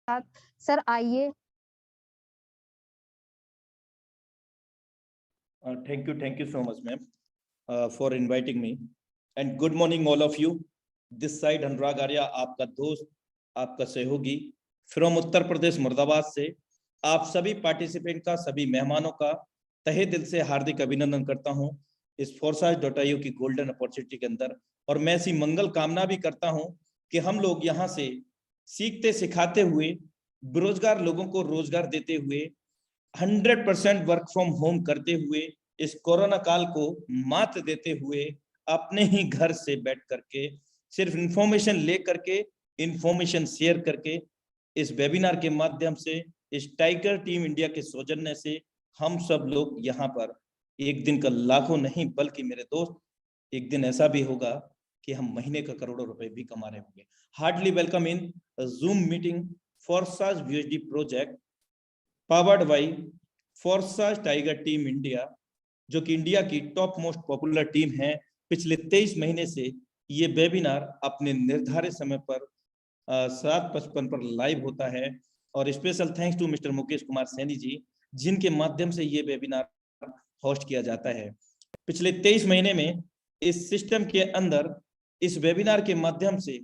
साथ सर आइए। Thank you so much, ma'am, for inviting me. And good morning, all of you. This side अनुराग आर्या, आपका दोस्त, आपका सहयोगी फ्रॉम उत्तर प्रदेश मुर्दाबाद से आप सभी पार्टिसिपेंट का, सभी मेहमानों का तहे दिल से हार्दिक अभिनंदन करता हूं इस foresight.io की गोल्डन अपॉर्चुनिटी के अंदर। और मैं ऐसी मंगल कामना भी करता हूं कि हम लोग यहाँ से सीखते सिखाते हुए, बेरोजगार लोगों को रोजगार देते हुए, 100% वर्क फ्रॉम होम करते हुए, इस कोरोना काल को मात देते हुए, अपने ही घर से बैठ करके सिर्फ इंफॉर्मेशन ले करके, इंफॉर्मेशन शेयर करके, इस वेबिनार के माध्यम से, इस टाइगर टीम इंडिया के सौजन्य से हम सब लोग यहाँ पर एक दिन का लाखों नहीं बल्कि मेरे दोस्त एक दिन ऐसा भी होगा कि हम महीने का करोड़ों रुपए भी कमा रहे होंगे। Hardly welcome in Zoom meeting Forsage VSD project powered by Forsage tiger team India, जो कि इंडिया की टॉप मोस्ट पॉपुलर टीम है। पिछले 23 महीने से ये वेबिनार अपने निर्धारित समय पर 7:55 पर लाइव होता है। और special thanks to mister Mukesh Kumar Saini ji, जिनके माध्यम से ये वेबिनार होस्ट किया जाता है। पिछले 23 महीने में इस सिस्टम के अंदर इस वेबिनार के माध्यम से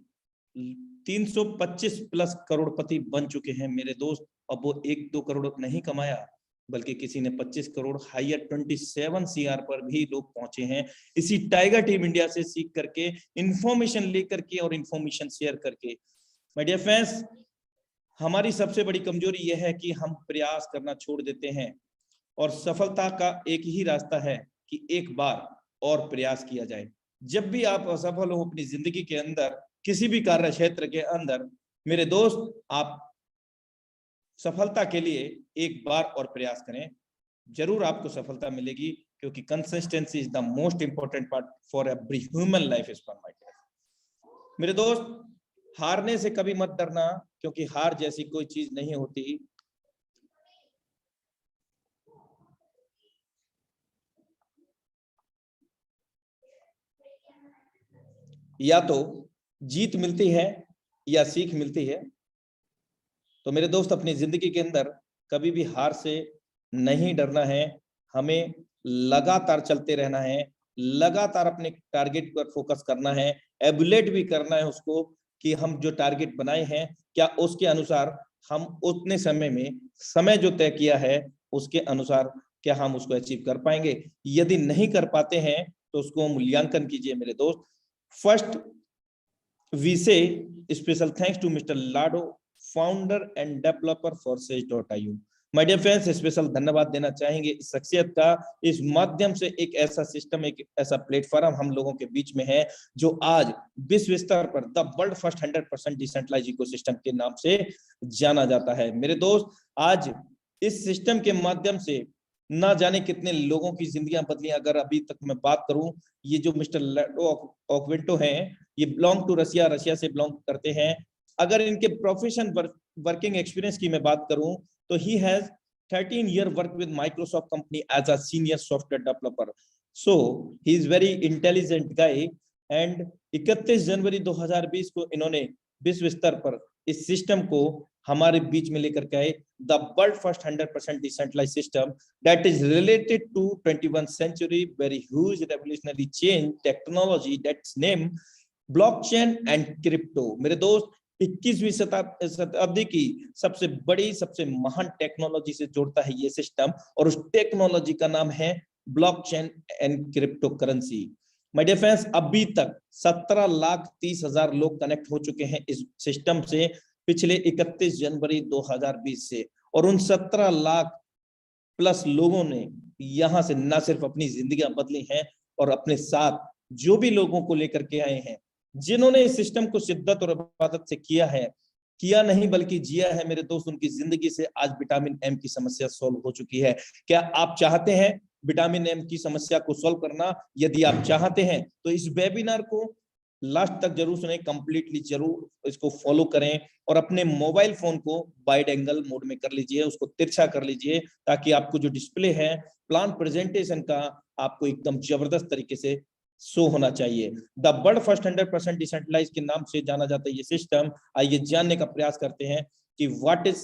325 प्लस करोड़पति बन चुके हैं मेरे दोस्त। अब वो 1-2 करोड़ नहीं कमाया, बल्कि किसी ने 25 करोड़, हायर 27 CR पर भी लोग पहुंचे हैं इसी टाइगर टीम इंडिया से सीख करके, इंफॉर्मेशन लेकर के और इंफॉर्मेशन शेयर करके। माय डियर फ्रेंड्स, हमारी सबसे बड़ी कमजोरी यह है कि हम प्रयास करना छोड़ देते हैं, और सफलता का एक ही रास्ता है कि एक बार और प्रयास किया जाए। जब भी आप असफल हो अपनी जिंदगी के अंदर, किसी भी कार्य क्षेत्र के अंदर, मेरे दोस्त, आप सफलता के लिए एक बार और प्रयास करें, जरूर आपको सफलता मिलेगी, क्योंकि consistency is the most important part for every human life is for my life. मेरे दोस्त, हारने से कभी मत डरना, क्योंकि हार जैसी कोई चीज नहीं होती। या तो जीत मिलती है या सीख मिलती है। तो मेरे दोस्त, अपनी जिंदगी के अंदर कभी भी हार से नहीं डरना है, हमें लगातार चलते रहना है, लगातार अपने टारगेट पर फोकस करना है, एबुलेट भी करना है उसको कि हम जो टारगेट बनाए हैं, क्या उसके अनुसार हम उतने समय में, समय जो तय किया है उसके अनुसार क्या हम उसको अचीव कर पाएंगे। यदि नहीं कर पाते हैं तो उसको मूल्यांकन कीजिए मेरे दोस्त। फर्स्ट वी से special thanks to mister Lado, founder and developer for foresight.io। My dear friends, special धन्यवाद देना चाहेंगे इस शख्सियत का। इस माध्यम से एक ऐसा सिस्टम, एक ऐसा प्लेटफॉर्म हम लोगों के बीच में है जो आज विश्व स्तर पर the world first 100% decentralise ecosystem के नाम से जाना जाता है। मेरे दोस्त, आज इस सिस्टम के माध्यम से ना जाने कितने लोगों की जिंदगियां बदली। अगर अभी तक मैं बात करूं, ये जो मिस्टर लाडो ऑक्वेंटो हैं, ये बिलोंग टू रशिया, रशिया से बिलोंग करते हैं। अगर इनके प्रोफेशन वर्किंग एक्सपीरियंस की मैं बात करूं तो he has 13 year work with Microsoft company as a senior software developer. So he is very intelligent guy. And 31 जनवरी 2020 को इन्होंने विश्व स्तर पर इस सिस्टम को हमारे बीच में लेकर के आए, the world first 100% decentralise system that is related to 21st century very huge revolutionary change technology that's name blockchain and crypto। मेरे दोस्त, 21वीं शताब्दी की सबसे बड़ी, सबसे महान टेक्नोलॉजी से जोड़ता है ये सिस्टम, और उस टेक्नोलॉजी का नाम है blockchain and crypto currency. My dear friends, अभी तक 17,30,000 लोग कनेक्ट हो चुके हैं इस सिस्टम से पिछले 31 जनवरी 2020 से, और उन 17 लाख प्लस लोगों ने यहां से न सिर्फ अपनी जिंदगियां बदली हैं, और अपने साथ जो भी लोगों को लेकर के आए हैं, जिन्होंने इस सिस्टम को शिद्दत और इबादत से किया नहीं बल्कि जिया है, मेरे दोस्त, उनकी जिंदगी से आज विटामिन एम की समस्या सॉल्व हो चुकी है। क्या आप चाहते हैं विटामिन एम की समस्या को सॉल्व करना? यदि आप चाहते हैं तो इस वेबिनार को लास्ट तक जरूर सुने, कंप्लीटली जरूर इसको फॉलो करें, और अपने मोबाइल फोन को वाइड एंगल मोड में कर लीजिए, उसको तिरछा कर लीजिए, ताकि आपको जो डिस्प्ले है प्लान प्रेजेंटेशन का आपको एकदम जबरदस्त तरीके से शो होना चाहिए। द वर्ल्ड फर्स्ट 100% डिसेंट्रलाइज के नाम से जाना जाता है ये सिस्टम। आइए जानने का प्रयास करते हैं कि what is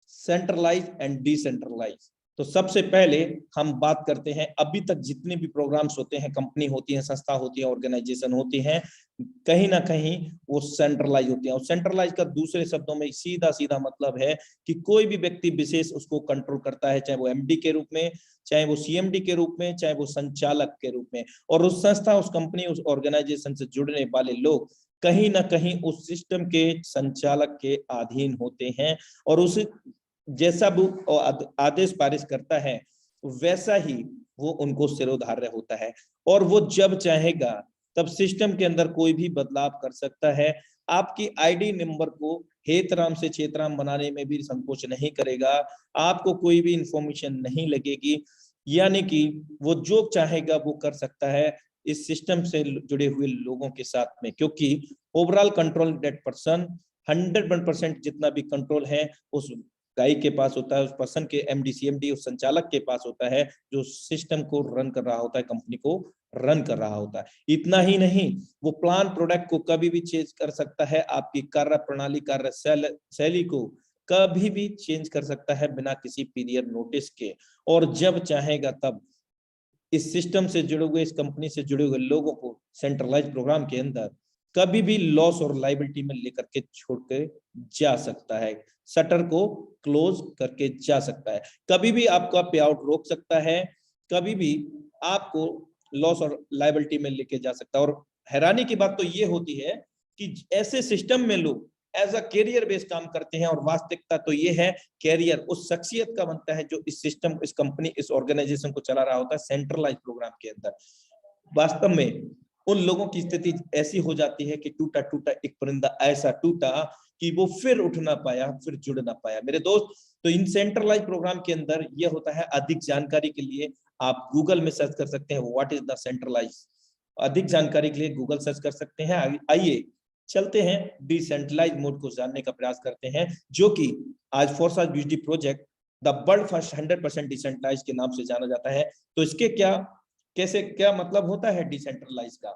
centralise and decentralise. तो सबसे पहले हम बात करते हैं, अभी तक जितने भी प्रोग्राम्स होते हैं, कंपनी होती है, संस्था होती है, ऑर्गेनाइजेशन होती हैं, कहीं ना कहीं वो सेंट्रलाइज होती है। और सेंट्रलाइज का दूसरे शब्दों में सीधा सीधा मतलब है कि कोई भी व्यक्ति विशेष उसको कंट्रोल करता है, चाहे वो एमडी के रूप में, चाहे वो सीएमडी के रूप में, चाहे वो संचालक के रूप में। और उस संस्था, उस कंपनी, उस ऑर्गेनाइजेशन से जुड़ने वाले लोग कहीं ना कहीं उस सिस्टम के संचालक के अधीन होते हैं, और उस जैसा वो आदेश पारित करता है वैसा ही वो उनको सिरोधार्य होता है। और वो जब चाहेगा तब सिस्टम के अंदर कोई भी बदलाव कर सकता है। आपकी आईडी नंबर को हेतराम से छेतराम बनाने में भी संकोच नहीं करेगा, आपको कोई भी इंफॉर्मेशन नहीं लगेगी, यानी कि वो जो चाहेगा वो कर सकता है इस सिस्टम से जुड़े हुए लोगों के साथ में, क्योंकि ओवरऑल कंट्रोल दैट पर्सन, 100% जितना भी कंट्रोल है उस गाई के पास होता है, उस पर्सन के एमडी सीएमडी उस संचालक के पास होता है, जो सिस्टम को रन कर रहा होता है, कंपनी को रन कर रहा होता है। इतना ही नहीं, वो प्लान प्रोडक्ट को कभी भी चेंज कर सकता है, आपकी कार्य प्रणाली, कार्य शैली को कभी भी चेंज कर सकता है बिना किसी पीरियड नोटिस के। और जब चाहेगा तब इस सिस्टम से जुड़े हुए, इस कंपनी से जुड़े हुए लोगों को सेंट्रलाइज प्रोग्राम के अंदर कभी भी लॉस और लाइबिलिटी में लेकर के छोड़ के जा सकता है, शटर को क्लोज करके जा सकता है, कभी भी आपका पे आउट रोक सकता है, कभी भी आपको लॉस और लाइबिलिटी में लेके जा सकता है। और हैरानी की बात तो ये होती है कि ऐसे सिस्टम में लोग एज अ कैरियर बेस काम करते हैं, और वास्तविकता तो ये है कैरियर उस शख्सियत का बनता है जो इस सिस्टम, इस कंपनी, इस ऑर्गेनाइजेशन को चला रहा होता है सेंट्रलाइज प्रोग्राम के अंदर। वास्तव में उन लोगों की स्थिति ऐसी हो जाती है कि टूटा टूटा एक परिंदा ऐसा टूटा कि वो फिर उठ ना पाया, फिर जुड़ ना पाया। मेरे दोस्त, तो इन सेंट्रलाइज प्रोग्राम के अंदर ये होता है। अधिक जानकारी के लिए आप गूगल में सर्च कर सकते हैं व्हाट इज द सेंट्रलाइज, अधिक जानकारी के लिए गूगल सर्च कर सकते हैं। आइए चलते हैं डिसेंट्रलाइज मोड को जानने का प्रयास करते हैं, जो कि आज foresight BSD project the world first 100% decentralise के नाम से जाना जाता है। तो इसके क्या, कैसे, क्या मतलब होता है डिसेंट्रलाइज का?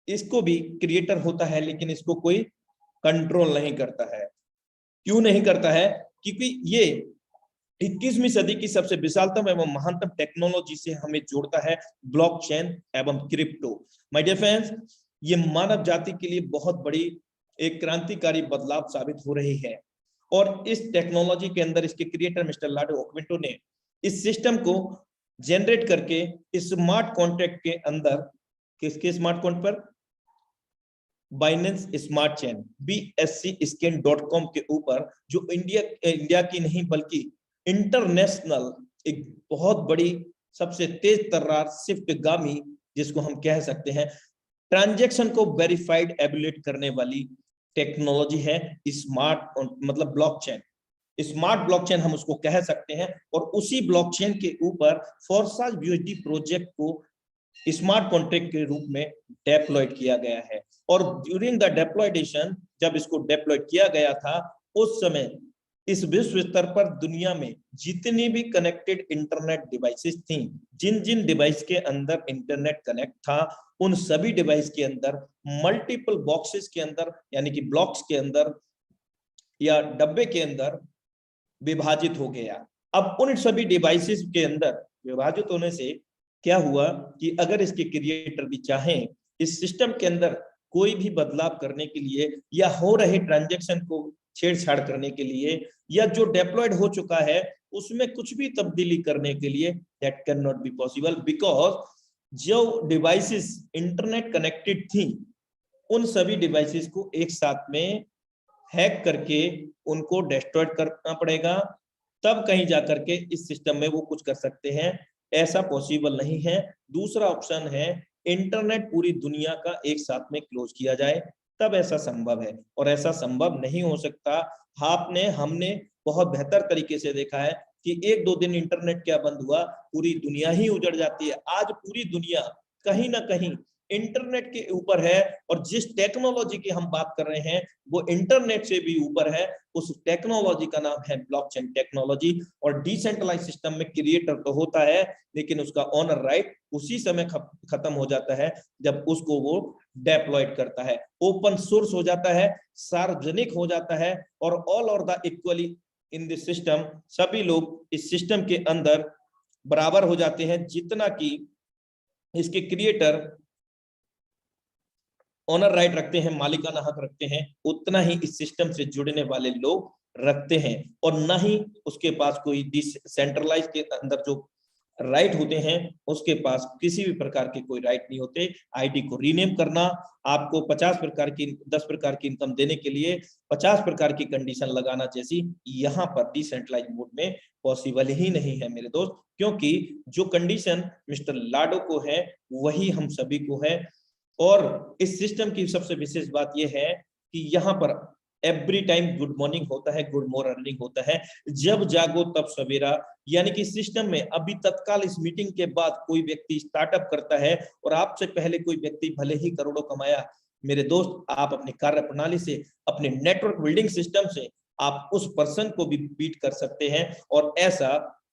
इसको भी क्रिएटर होता है, लेकिन इसको कोई कंट्रोल नहीं करता है। क्यों नहीं करता है? क्योंकि ये 21वीं सदी की सबसे विशालतम एवं महानतम टेक्नोलॉजी से हमें जोड़ता है, ब्लॉकचेन एवं क्रिप्टो। माय डियर फ्रेंड्स, ये मानव जाति के लिए बहुत बड़ी एक क्रांतिकारी बदलाव साबित हो रही है। और इस टेक्नोलॉजी के अंदर इसके क्रिएटर मिस्टर लाडो ओक्विंटो ने इस सिस्टम को जनरेट करके स्मार्ट कॉन्ट्रैक्ट के अंदर, किसके स्मार्ट कॉन्ट्रैक्ट पर? बाइनेंस स्मार्ट चेन BSC-Scan.com के ऊपर, जो इंडिया की नहीं बल्कि इंटरनेशनल एक बहुत बड़ी सबसे तेज तर्रार स्विफ्ट गामी, जिसको हम कह सकते हैं ट्रांजैक्शन को वेरीफाइड एबुलेट करने वाली टेक्नोलॉजी है स्मार्ट, मतलब ब्लॉकचेन। स्मार्ट ब्लॉकचेन हम उसको कह सकते हैं। और उसी ब्लॉकचेन के ऊपर फोरसाइज बीएसडी प्रोजेक्ट को स्मार्ट कॉन्ट्रैक्ट के रूप में डेप्लॉयड किया गया है। और ड्यूरिंग द डेप्लॉयडेशन, जब इसको डेप्लॉय किया गया था, उस समय इस विश्व स्तर पर दुनिया में जितनी भी कनेक्टेड इंटरनेट डिवाइसेस थी, जिन जिन डिवाइस के अंदर इंटरनेट कनेक्ट था, उन सभी डिवाइस के अंदर मल्टीपल बॉक्सेस के अंदर, यानी कि ब्लॉक्स के अंदर या डब्बे के अंदर विभाजित हो गया। अब उन सभी डिवाइसेस के अंदर विभाजित होने से क्या हुआ कि अगर इसके क्रिएटर भी चाहें इस सिस्टम के अंदर कोई भी बदलाव करने के लिए, या हो रहे ट्रांजैक्शन को छेड़छाड़ करने के लिए, या जो डेप्लॉयड हो चुका है उसमें कुछ भी तब्दीली करने के लिए, that can not be possible, because जो डिवाइसेस इंटरनेट कनेक्टेड थी, उन सभी डिवाइसेस को एक साथ में हैक करके उनको डिस्ट्रॉय करना पड़ेगा, तब कहीं जाकर के इस सिस्टम में वो कुछ कर सकते हैं। ऐसा पॉसिबल नहीं है। दूसरा ऑप्शन है इंटरनेट पूरी दुनिया का एक साथ में क्लोज किया जाए, तब ऐसा संभव है। और ऐसा संभव नहीं हो सकता। हमने बहुत बेहतर तरीके से देखा है कि 1-2 दिन इंटरनेट क्या बंद हुआ, पूरी दुनिया ही उजड़ जाती है। आज पूरी दुनिया कहीं ना कहीं इंटरनेट के ऊपर है, और जिस टेक्नोलॉजी की हम बात कर रहे हैं वो इंटरनेट से भी ऊपर है। उस टेक्नोलॉजी का नाम है ब्लॉकचेन टेक्नोलॉजी। और डिसेंट्रलाइज सिस्टम में क्रिएटर तो होता है, लेकिन उसका ऑनर राइट उसी समय खत्म हो जाता है जब उसको वो डेप्लॉयड करता है, ओपन सोर्स हो जाता है, सार्वजनिक हो जाता है, और ऑल और the equally in this system, सभी लोग इस सिस्टम के अंदर बराबर हो जाते हैं। जितना कि इसके क्रिएटर ऑनर राइट रखते हैं, मालिकाना हक रखते हैं, उतना ही इस सिस्टम से जुड़ने वाले लोग रखते हैं। और ना ही उसके पास कोई डिसेंट्रलाइज के अंदर जो राइट होते हैं, उसके पास किसी भी प्रकार के कोई राइट नहीं होते। आईडी को रीनेम करना, आपको 10 प्रकार की इनकम देने के लिए 50 प्रकार की कंडीशन लगाना, जैसी यहाँ पर डिसेंट्रलाइज मोड में पॉसिबल ही नहीं है मेरे दोस्त। क्योंकि जो कंडीशन मिस्टर लाडो को है वही हम सभी को है। और इस सिस्टम की सबसे विशेष बात यह है कि यहाँ पर एवरी टाइम गुड मॉर्निंग होता है, गुड मॉर्निंग होता है, जब जागो तब सवेरा। यानी कि सिस्टम में अभी तत्काल इस मीटिंग के बाद कोई व्यक्ति स्टार्टअप करता है और आपसे पहले कोई व्यक्ति भले ही करोड़ों कमाया, मेरे दोस्त आप अपनी कार्य प्रणाली से, अपने नेटवर्क बिल्डिंग सिस्टम से आप उस पर्सन को भी बीट कर सकते हैं। और ऐसा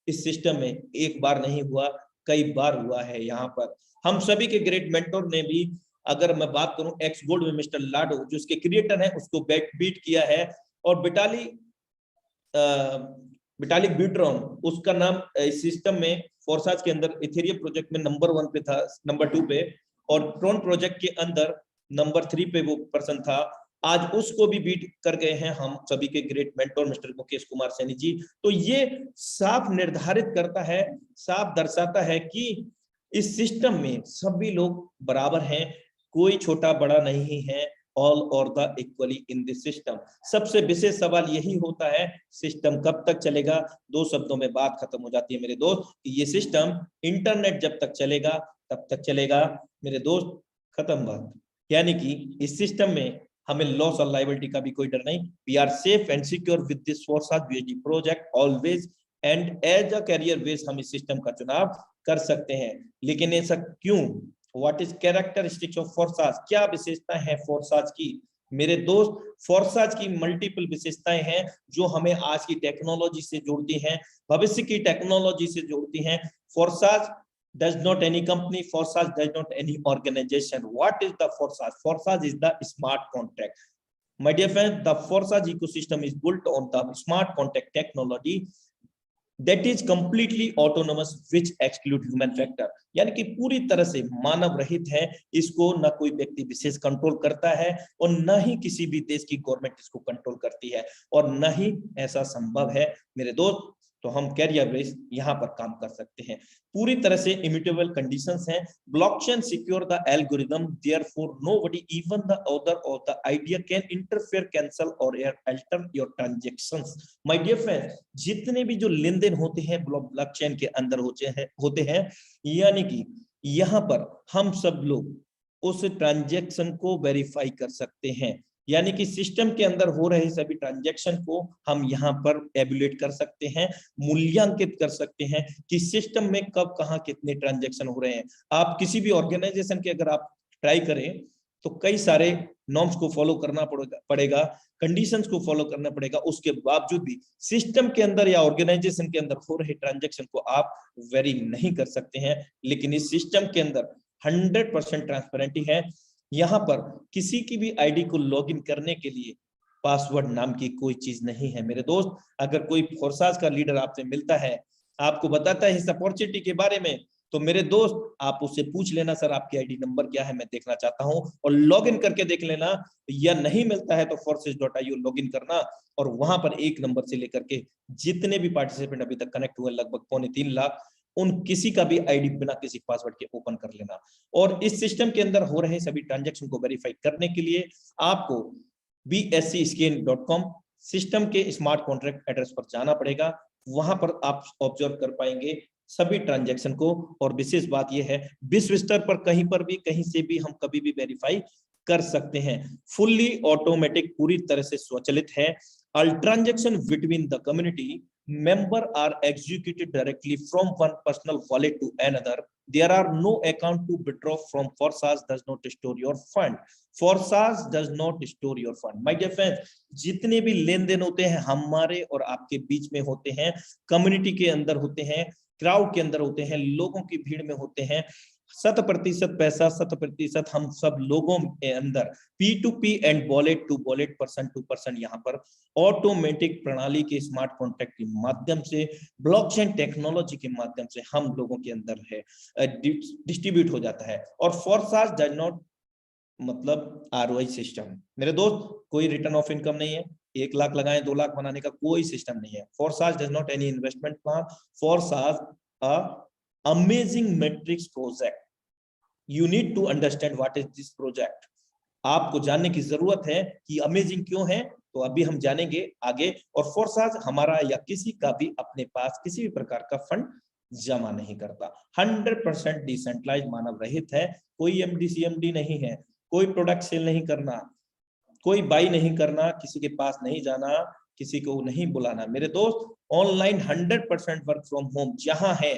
इस सिस्टम में एक बार नहीं हुआ, कई बार हुआ है। यहाँ पर हम सभी के ग्रेट मेंटोर ने भी, अगर मैं बात करूं एक्स गोल्ड में मिस्टर लाडो जो इसके क्रिएटर है, उसको बीट किया है। और विटालिक ब्यूट्रॉन, उसका नाम इस सिस्टम में फोर्साज के अंदर इथेरियम प्रोजेक्ट में नंबर 1 पे था, नंबर 2 पे, और ट्रोन प्रोजेक्ट के अंदर नंबर 3 पे वो पर्सन था। आज उसको भी बीट कर गए हैं हम सभी के great mentor mister Mukesh Kumar Saini ji. तो ये साफ निर्धारित करता है, साफ दर्शाता है कि इस सिस्टम में सभी लोग बराबर हैं, कोई छोटा बड़ा नहीं है, ऑल और the equally in this system. सबसे विशेष सवाल यही होता है, सिस्टम कब तक चलेगा? 2 शब्दों में बात खत्म हो जाती है मेरे दोस्त, ये सिस्टम इंटरनेट जब तक चलेगा तब तक चलेगा मेरे दोस्त, खत्म बात। यानी कि इस सिस्टम में हमें लॉस और लायबिलिटी का भी कोई डर नहीं। We are safe and secure with this Forsage VSD project always, and as a career base हम इस सिस्टम का चुनाव कर सकते हैं। लेकिन ऐसा क्यों? What is characteristics of Forsage? क्या विशेषताएं हैं फोर्साज की? मेरे दोस्त, फोर्साज की मल्टीपल विशेषताएं हैं जो हमें आज की टेक्नोलॉजी से जोड़ती हैं, भविष्य की टेक्नोलॉजी से जोड़ती हैं। Forsage does not any company, Forsage does not any organization. What is the Forsage? Forsage is the smart contract. My dear friends, the Forsage ecosystem is built on the smart contract technology that is completely autonomous, which exclude human factor. यानी कि पूरी तरह से मानव रहित है, इसको न कोई व्यक्ति विशेष कंट्रोल करता है और न ही किसी भी देश की गवर्नमेंट इसको कंट्रोल करती है, और न ही ऐसा संभव है मेरे दोस्त। तो हम कैरियर बेस यहाँ पर काम कर सकते हैं। पूरी तरह से इम्यूटेबल कंडीशंस हैं। Blockchain secure the algorithm, therefore nobody even the author of the idea can interfere, cancel और alter your transactions. My dear friends, जितने भी जो लेन देन होते हैं ब्लॉकचेन के अंदर होते हैं, यानी कि यहाँ पर हम सब लोग उस ट्रांजैक्शन को वेरीफाई कर सकते हैं। यानी कि सिस्टम के अंदर हो रहे सभी ट्रांजैक्शन को हम यहाँ पर एबुलेट कर सकते हैं, मूल्यांकित कर सकते हैं कि सिस्टम में कब कहाँ कितने ट्रांजैक्शन हो रहे हैं। आप किसी भी ऑर्गेनाइजेशन के अगर आप ट्राई करें तो कई सारे नॉर्म्स को फॉलो करना पड़ेगा, कंडीशंस को फॉलो करना पड़ेगा, उसके बावजूद भी सिस्टम के अंदर या ऑर्गेनाइजेशन के अंदर हो रहे ट्रांजैक्शन को आप वेरी नहीं कर सकते हैं। लेकिन इस सिस्टम के अंदर 100% ट्रांसपेरेंटी है। यहाँ पर किसी की भी आईडी को लॉगिन करने के लिए पासवर्ड नाम की कोई चीज नहीं है मेरे दोस्त। अगर कोई फोर्साज का लीडर आपसे मिलता है, आपको बताता है इस अपॉर्चुनिटी के बारे में, तो मेरे दोस्त आप उससे पूछ लेना, सर आपकी आईडी नंबर क्या है, मैं देखना चाहता हूं, और लॉगिन करके देख लेना। या नहीं मिलता है तो forces.io लॉगिन करना, और वहां पर एक नंबर से लेकर के जितने भी पार्टिसिपेंट अभी तक कनेक्ट हुए, लगभग 3.25 लाख, उन किसी का भी आईडी बिना किसी पासवर्ड के ओपन कर लेना। और इस सिस्टम के अंदर हो रहे सभी ट्रांजैक्शन को वेरीफाई करने के लिए आपको bscscan.com सिस्टम के स्मार्ट कॉन्ट्रैक्ट एड्रेस पर जाना पड़ेगा। वहां पर आप ऑब्जर्व कर पाएंगे सभी ट्रांजैक्शन को। और विशेष बात यह है, विश्व स्तर पर कहीं पर भी कहीं से भी हम कभी भी वेरीफाई कर सकते हैं। फुल्ली ऑटोमेटिक, पूरी तरह से स्वचालित है। All transactions between the community member are executed directly from one personal wallet to another There are no account to withdraw from. Forsage does not store your fund. Forsage does not store your fund. My dear friends, जितने भी लेन then होते हैं हमारे और आपके बीच में होते हैं, कम्युनिटी के अंदर होते हैं, क्राउड के अंदर होते हैं, लोगों की भीड़ में होते हैं, 100% पैसा, 100% हम सब लोगों के अंदर P2P and wallet to wallet, person to person, यहाँ पर ऑटोमेटिक प्रणाली के स्मार्ट कॉन्ट्रैक्ट के माध्यम से, ब्लॉकचेन टेक्नोलॉजी के माध्यम से हम लोगों के अंदर है डिस्ट्रीब्यूट हो जाता है। और फोर्साज डज नॉट मतलब ROI सिस्टम। मेरे दोस्त, कोई रिटर्न ऑफ इनकम नहीं है, 1 लाख लगाएं 2 लाख बनाने का कोई सिस्टम नहीं है। Forsage does not any investment plan. Forsage a amazing matrix project. You need to understand what is this project. आपको जानने की जरूरत है कि अमेजिंग क्यों है, तो अभी हम जानेंगे आगे। और फोर्साज हमारा या किसी का भी अपने पास किसी भी प्रकार का फंड जमा नहीं करता, 100% डिसेंट्रलाइज, मानव रहित है। कोई MD CMD नहीं है, कोई प्रोडक्ट सेल नहीं करना, कोई बाई नहीं करना, किसी के पास नहीं जाना, किसी को नहीं बुलाना। मेरे दोस्त, ऑनलाइन 100% वर्क फ्रॉम होम जहां है,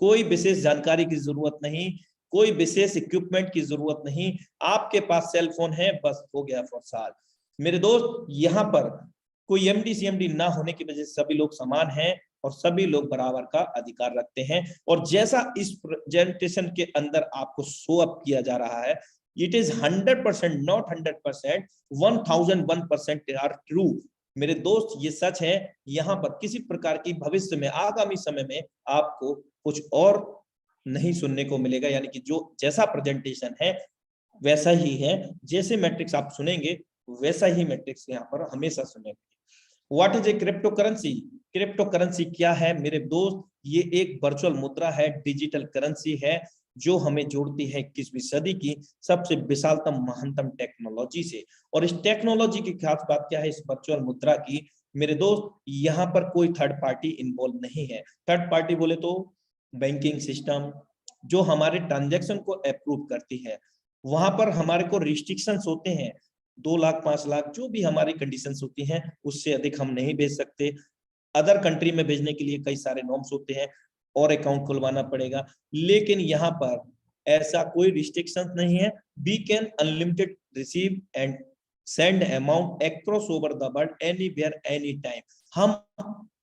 कोई विशेष जानकारी की जरूरत नहीं, कोई विशेष इक्विपमेंट की जरूरत नहीं, आपके पास सेल फोन है, बस हो गया फोर्साज। मेरे दोस्त, यहाँ पर कोई MD CMD ना होने की वजह से सभी लोग समान हैं और सभी लोग बराबर का अधिकार रखते हैं। और जैसा इस प्रेजेंटेशन के अंदर आपको शो अप किया जा रहा है, it is 100%, not 100%, 1001% are true. मेरे दोस्त, ये सच है। यहाँ पर किसी प्रकार की भविष्य में, आगामी समय में आपको कुछ और नहीं सुनने को मिलेगा, यानी कि जो जैसा प्रेजेंटेशन है वैसा ही है, जैसे मैट्रिक्स आप सुनेंगे वैसा ही मैट्रिक्स यहाँ पर हमेशा सुनेंगे। What is a crypto currency? Crypto currency क्या है मेरे दोस्त? ये एक वर्चुअल मुद्रा है, डिजिटल करेंसी है, जो हमें जोड़ती है 21वीं सदी की सबसे विशालतम महानतम टेक्नोलॉजी से। और इस टेक्नोलॉजी की खास बात क्या है इस वर्चुअल मुद्रा की? मेरे दोस्त, यहाँ पर कोई थर्ड पार्टी इन्वॉल्व नहीं है। थर्ड पार्टी बोले तो बैंकिंग सिस्टम, जो हमारे ट्रांजैक्शन को अप्रूव करती है। वहां पर हमारे को रिस्ट्रिक्शंस होते हैं, 2 लाख 5 लाख जो भी हमारी कंडीशंस होती हैं, उससे अधिक हम नहीं भेज सकते। अदर कंट्री में भेजने के लिए कई सारे नॉर्म्स होते हैं और अकाउंट खुलवाना पड़ेगा, लेकिन यहाँ पर ऐसा कोई रिस्ट्रिक्शंस नहीं है। We can unlimited receive and send amount across over the world, anywhere any time. हम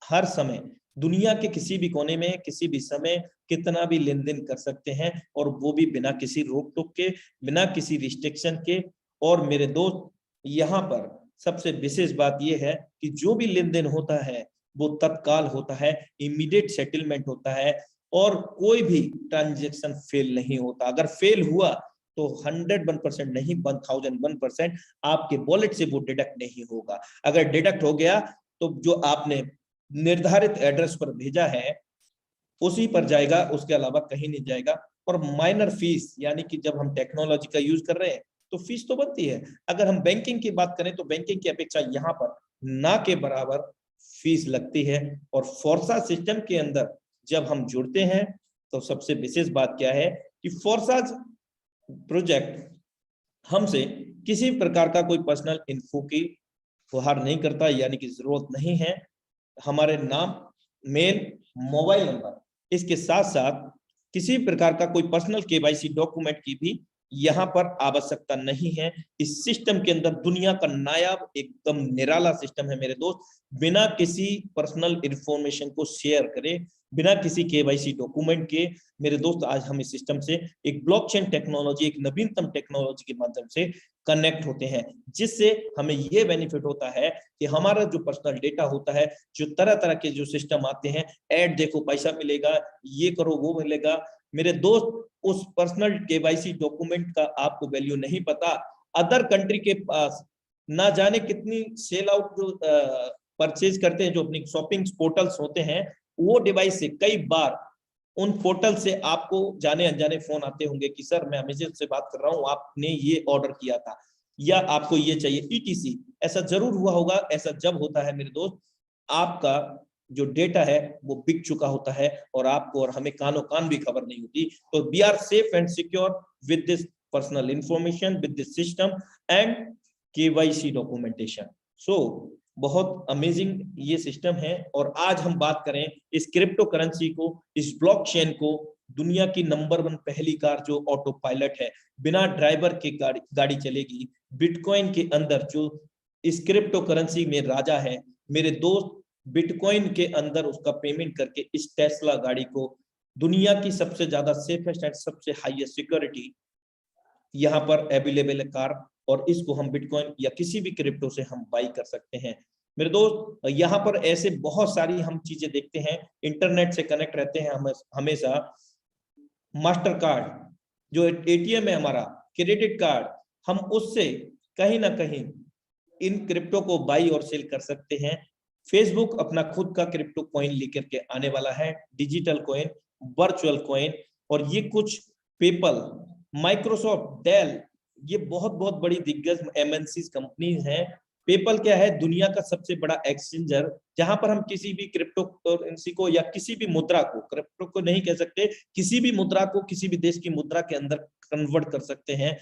हर समय दुनिया के किसी भी कोने में किसी भी समय कितना भी लेन देन कर सकते हैं, और वो भी बिना किसी रोक टोक के, बिना किसी रिस्ट्रिक्शन के। और मेरे दोस्त, यहाँ पर सबसे विशेष बात यह है कि जो भी लेन देन होता है वो तत्काल होता है, इमीडिएट सेटलमेंट होता है, और कोई भी ट्रांजैक्शन फेल नहीं होता। अगर फेल हुआ तो 101% नहीं, 1001% आपके वॉलेट से वो डिडक्ट नहीं होगा। अगर डिडक्ट हो गया तो जो आपने निर्धारित एड्रेस पर भेजा है उसी पर जाएगा, उसके अलावा कहीं नहीं जाएगा। और माइनर फीस, यानी कि जब हम टेक्नोलॉजी का यूज कर रहे हैं तो फीस तो बनती है। अगर हम बैंकिंग की बात करें तो बैंकिंग की अपेक्षा यहाँ पर ना के बराबर फीस लगती है। और फोर्सा सिस्टम के अंदर जब हम जुड़ते हैं तो सबसे विशेष बात क्या है कि फोर्साज प्रोजेक्ट हमसे किसी प्रकार का कोई पर्सनल इन्फो की गुहार नहीं करता, यानी कि जरूरत नहीं है। हमारे नाम, मेल, मोबाइल नंबर, इसके साथ साथ किसी प्रकार का कोई पर्सनल KYC डॉक्यूमेंट की भी यहाँ पर आवश्यकता नहीं है। इस सिस्टम के अंदर दुनिया का नायाब एकदम निराला सिस्टम है मेरे दोस्त। बिना किसी पर्सनल इंफॉर्मेशन को शेयर करे, बिना किसी KYC डॉक्यूमेंट के, मेरे दोस्त आज हम इस सिस्टम से एक ब्लॉकचेन टेक्नोलॉजी, एक नवीनतम टेक्नोलॉजी के माध्यम से कनेक्ट होते हैं, जिससे हमें ये बेनिफिट होता है कि हमारा जो पर्सनल डेटा होता है, जो तरह तरह के जो सिस्टम आते हैं, ऐड देखो पैसा मिलेगा, ये करो वो मिलेगा, मेरे दोस्त उस पर्सनल KYC डॉक्यूमेंट का आपको वैल्यू नहीं पता। अदर कंट्री के पास ना जाने कितनी सेल आउट जो परचेज करते हैं, जो अपनी शॉपिंग पोर्टल्स होते हैं, वो डिवाइस से कई बार उन पोर्टल से आपको जाने अनजाने फोन आते होंगे कि सर मैं अमेज़न से बात कर रहा हूं, आपने ये ऑर्डर किया था या आपको ये चाहिए ETC। ऐसा जरूर हुआ होगा। ऐसा जब होता है मेरे दोस्त, आपका जो डेटा है वो बिक चुका होता है और आपको और हमें कानो कान भी खबर नहीं होती। तो we are safe and secure with this personal information, with this system and KYC documentation. So बहुत अमेजिंग ये सिस्टम है। और आज हम बात करें इस क्रिप्टो करेंसी को, इस ब्लॉकचेन को, दुनिया की नंबर 1 पहली कार जो ऑटो पायलट है, बिना ड्राइवर के गाड़ी चलेगी। बिटकॉइन के अंदर जो इस क्रिप्टो करेंसी में राजा है मेरे दोस्त, बिटकॉइन के अंदर उसका पेमेंट करके इस टेस्ला गाड़ी को दुनिया की सबसे ज्यादा सेफेस्ट एंड सबसे हाईएस्ट सिक्योरिटी यहाँ पर अवेलेबल है कार, और इसको हम बिटकॉइन या किसी भी क्रिप्टो से हम बाई कर सकते हैं। मेरे दोस्त यहाँ पर ऐसे बहुत सारी हम चीजें देखते हैं, इंटरनेट से कनेक्ट रहते हैं हम हमेशा। मास्टर कार्ड जो एटीएम है हमारा, क्रेडिट कार्ड, हम उससे कहीं ना कहीं इन क्रिप्टो को बाई और सेल कर सकते हैं। फेसबुक अपना खुद का क्रिप्टो कॉइन लेकर के आने वाला है, डिजिटल कॉइन, वर्चुअल कॉइन, और ये कुछ पेपल, माइक्रोसॉफ्ट, डेल, ये बहुत बहुत बड़ी दिग्गज एमएनसी कंपनीज हैं। पेपल क्या है? दुनिया का सबसे बड़ा एक्सचेंजर, जहां पर हम किसी भी क्रिप्टो करेंसी को या किसी भी मुद्रा को, क्रिप्टो को नहीं कह सकते, किसी भी मुद्रा को किसी भी देश की मुद्रा के अंदर कन्वर्ट कर सकते हैं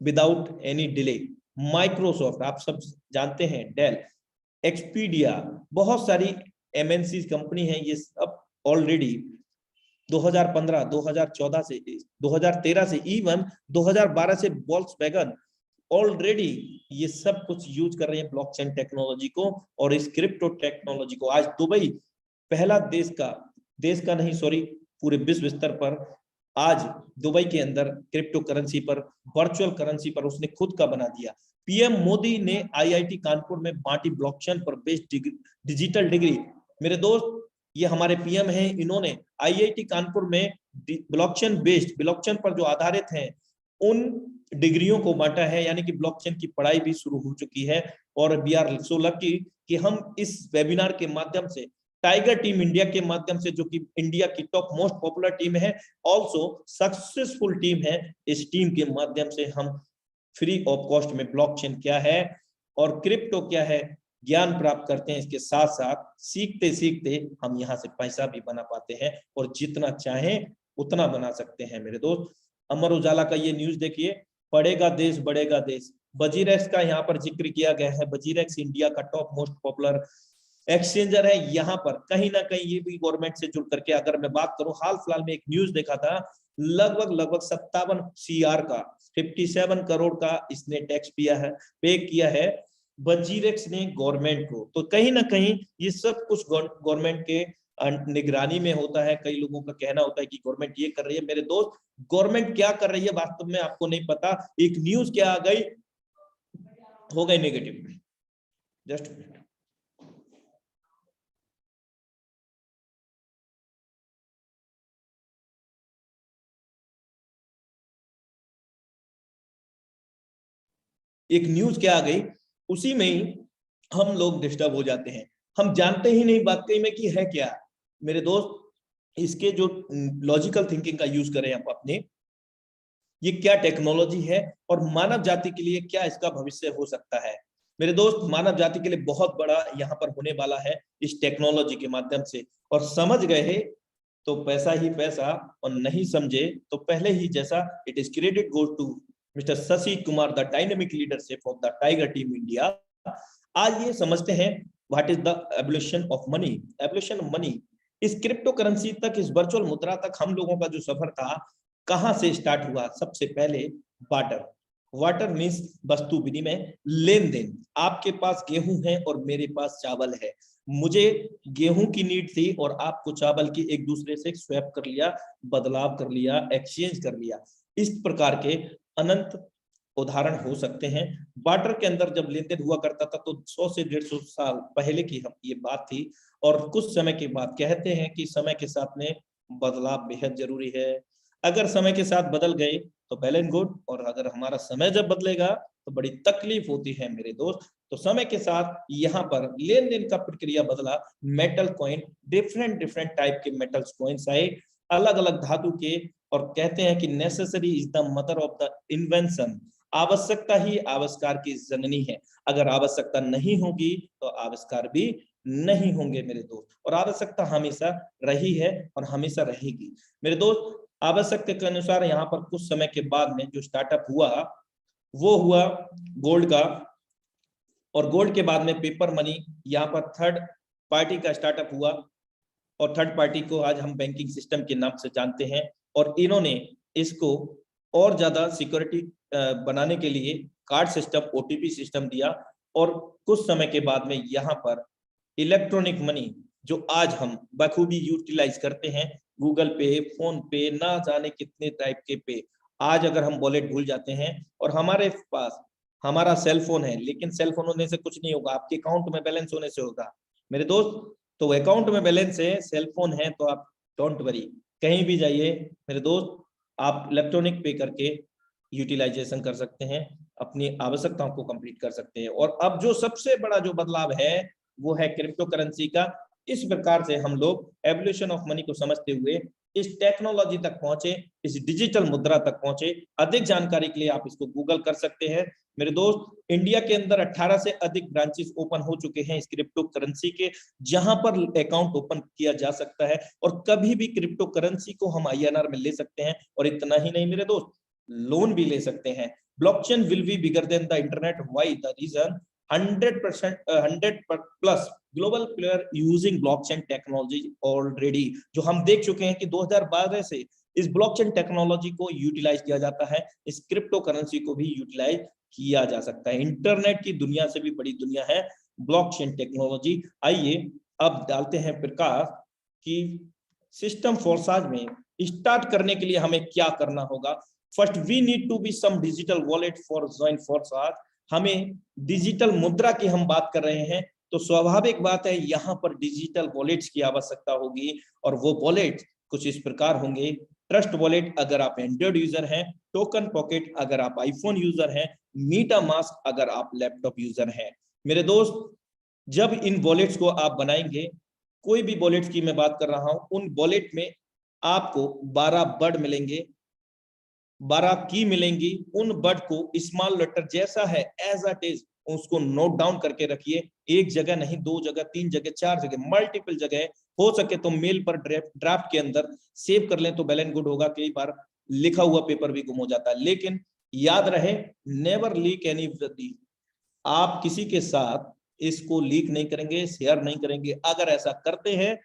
विदाउट एनी डिले। माइक्रोसॉफ्ट आप सब जानते हैं, डेल, एक्सपीडिया, बहुत सारी एमएनसी कंपनी है, ये सब ऑलरेडी 2015, 2014 से, 2013 से, इवन 2012 से वॉल्क्सवैगन ऑलरेडी ये सब कुछ यूज कर रहे हैं ब्लॉकचेन टेक्नोलॉजी को और इस क्रिप्टो टेक्नोलॉजी को। आज दुबई पहला देश का नहीं सॉरी पूरे विश्व स्तर पर आज दुबई के अंदर क्रिप्टो करेंसी पर, वर्चुअल करेंसी पर उसने खुद का बना दिया। पीएम मोदी ने आईआईटी कानपुर में बांटी ब्लॉकचेन पर बेस्ड डिजिटल डिग्री। मेरे दोस्त ये हमारे पीएम हैं, इन्होंने आईआईटी कानपुर में ब्लॉकचेन पर जो आधारित हैं उन डिग्रियों को बांटा है, यानी कि ब्लॉकचेन की पढ़ाई भी शुरू हो चुकी है। और वी आर सो लकी कि हम इस वेबिनार के माध्यम से, टाइगर टीम इंडिया के माध्यम से, जो कि इंडिया की टॉप मोस्ट पॉपुलर टीम है, ऑल्सो सक्सेसफुल टीम है, इस टीम के माध्यम से हम फ्री ऑफ कॉस्ट में ब्लॉकचेन क्या है और क्रिप्टो क्या है ज्ञान प्राप्त करते हैं। इसके साथ साथ सीखते सीखते हम यहाँ से पैसा भी बना पाते हैं और जितना चाहें उतना बना सकते हैं। मेरे दोस्त अमर उजाला का ये न्यूज देखिए, पढ़ेगा देश बढ़ेगा देश, बजीरेक्स का यहाँ पर जिक्र किया गया है। बजीरेक्स इंडिया का टॉप मोस्ट पॉपुलर एक्सचेंजर है। यहाँ पर कहीं ना कहीं ये भी गवर्नमेंट से जुड़ करके, अगर मैं बात करूं, हाल फिलहाल में एक न्यूज देखा था, लगभग 57 CR का, 57 करोड़ का इसने टैक्स पे किया है बजीरेक्स ने गवर्नमेंट को। तो कहीं ना कहीं ये सब कुछ गवर्नमेंट के निगरानी में होता है। कई लोगों का कहना होता है कि गवर्नमेंट ये कर रही है। मेरे दोस्त गवर्नमेंट क्या कर रही है वास्तव में आपको नहीं पता। एक न्यूज क्या आ गई, हो गई नेगेटिव, जस्ट एक न्यूज क्या आ गई, उसी में ही हम लोग डिस्टर्ब हो जाते हैं, हम जानते ही नहीं वाकई में कि है क्या। मेरे दोस्त इसके जो लॉजिकल थिंकिंग का यूज करें आप अपने, ये क्या टेक्नोलॉजी है और मानव जाति के लिए क्या इसका भविष्य हो सकता है। मेरे दोस्त मानव जाति के लिए बहुत बड़ा यहाँ पर होने वाला है इस टेक्नोलॉजी के माध्यम से। और समझ गए तो पैसा ही पैसा, और नहीं समझे तो पहले ही जैसा। It is credit goes to mister Shashi Kumar, the dynamic leadership of the tiger team India. आज ये समझते हैं what is the evolution of money. Evolution of money, इस क्रिप्टो करेंसी तक, इस वर्चुअल मुद्रा तक हम लोगों का जो सफर था, कहां से स्टार्ट हुआ? सबसे पहले बार्टर। वाटर मीन्स वस्तु विनिमय, लेन देन। आपके पास गेहूं है और मेरे पास चावल है, मुझे गेहूं की नीड थी और आपको चावल की, एक दूसरे से स्वैप कर लिया, बदलाव कर लिया, एक्सचेंज कर लिया। इस प्रकार के अनंत उदाहरण हो सकते हैं। बार्टर के अंदर जब लेन देन हुआ करता था तो 100 से 150 साल पहले की हम ये बात थी। और कुछ समय के बाद कहते हैं कि समय के साथ में बदलाव बेहद जरूरी है। अगर समय के साथ बदल गए तो वेल एंड गुड, और अगर हमारा समय जब बदलेगा तो बड़ी तकलीफ होती है मेरे दोस्त। तो समय के साथ यहाँ पर लेन देन का प्रक्रिया बदला। मेटल कॉइन, डिफरेंट टाइप के मेटल्स कॉइन्स आए, अलग अलग धातु के। और कहते हैं कि necessary is the mother of the invention, आवश्यकता ही आविष्कार की जननी है। अगर आवश्यकता नहीं होगी तो आविष्कार भी नहीं होंगे मेरे दोस्त। और आवश्यकता हमेशा रही है और हमेशा रहेगी मेरे दोस्त। आवश्यकता के अनुसार यहाँ पर कुछ समय के बाद में जो स्टार्टअप हुआ वो हुआ गोल्ड का, और गोल्ड के बाद में पेपर मनी, यहाँ पर थर्ड पार्टी का स्टार्टअप हुआ। और थर्ड पार्टी को आज हम बैंकिंग सिस्टम के नाम से जानते हैं। और इन्होंने इसको और ज्यादा सिक्योरिटी बनाने के लिए कार्ड सिस्टम, ओटीपी सिस्टम दिया, और कुछ समय के बाद में यहाँ पर इलेक्ट्रॉनिक मनी जो आज हम बखूबी यूटिलाइज करते हैं, गूगल पे, फोन पे, ना जाने कितने टाइप के पे, आज अगर हम वॉलेट भूल जाते हैं और हमारे पास हमारा सेल फोन है, लेकिन सेल फोन होने से कुछ नहीं होगा, आपके अकाउंट में बैलेंस होने से होगा मेरे दोस्त। तो अकाउंट में बैलेंस है, सेल फोन है, तो आप डोंट वरी, कहीं भी जाइए मेरे दोस्त, आप इलेक्ट्रॉनिक पे करके यूटिलाइजेशन कर सकते हैं, अपनी आवश्यकताओं को कंप्लीट कर सकते हैं। और अब जो सबसे बड़ा जो बदलाव है वो है क्रिप्टो करेंसी का। इस प्रकार से हम लोग एवोल्यूशन ऑफ मनी को समझते हुए इस टेक्नोलॉजी तक पहुंचे, इस डिजिटल मुद्रा तक पहुंचे। अधिक जानकारी के लिए आप इसको गूगल कर सकते हैं मेरे दोस्त। इंडिया के अंदर 18 से अधिक ब्रांचेस ओपन हो चुके हैं इस क्रिप्टो करेंसी के, जहां पर अकाउंट ओपन किया जा सकता है और कभी भी क्रिप्टो करेंसी को हम INR में ले सकते हैं। और इतना ही नहीं मेरे दोस्त, लोन भी ले सकते हैं। Blockchain will be bigger than the internet, why the reason 100% 100+ global player using blockchain technology already. जो हम देख चुके हैं कि 2012 से इस ब्लॉकचेन टेक्नोलॉजी को यूटिलाइज किया जाता है, इस क्रिप्टो करेंसी को भी यूटिलाइज किया जा सकता है। इंटरनेट की दुनिया से भी बड़ी दुनिया है ब्लॉकचेन टेक्नोलॉजी। आइए अब डालते हैं प्रकाश कि सिस्टम फोर्साज में स्टार्ट करने के लिए हमें क्या करना होगा। First we need to be some digital wallet for join Forsage. हमें डिजिटल मुद्रा की हम बात कर रहे हैं, तो स्वाभाविक बात है यहाँ पर डिजिटल वॉलेट्स की आवश्यकता होगी। और वो वॉलेट कुछ इस प्रकार होंगे। ट्रस्ट वॉलेट अगर आप एंड्रॉइड यूजर हैं, टोकन पॉकेट अगर आप आईफोन यूजर हैं, मीटा मास्क अगर आप लैपटॉप यूजर हैं। मेरे दोस्त, जब इन वॉलेट्स को आप बनाएंगे, कोई भी वॉलेट्स की मैं बात कर रहा हूं, उन वॉलेट में आपको 12 वर्ड मिलेंगे, 12 की मिलेंगी। उन वर्ड को स्मॉल लेटर जैसा है एज इट इज उसको नोट डाउन करके रखिए। एक जगह नहीं, 2 जगह, 3 जगह, 4 जगह, मल्टीपल जगह हो सके तो मेल पर ड्राफ्ट के अंदर सेव कर लें तो वेल एंड गुड होगा। कई बार लिखा हुआ पेपर भी गुम हो जाता है, लेकिन याद रहे नेवर लीक एनीबॉडी। आप किसी के साथ इसको लीक नहीं करेंगे, शेयर नहीं करेंगे। अगर ऐसा करते हैं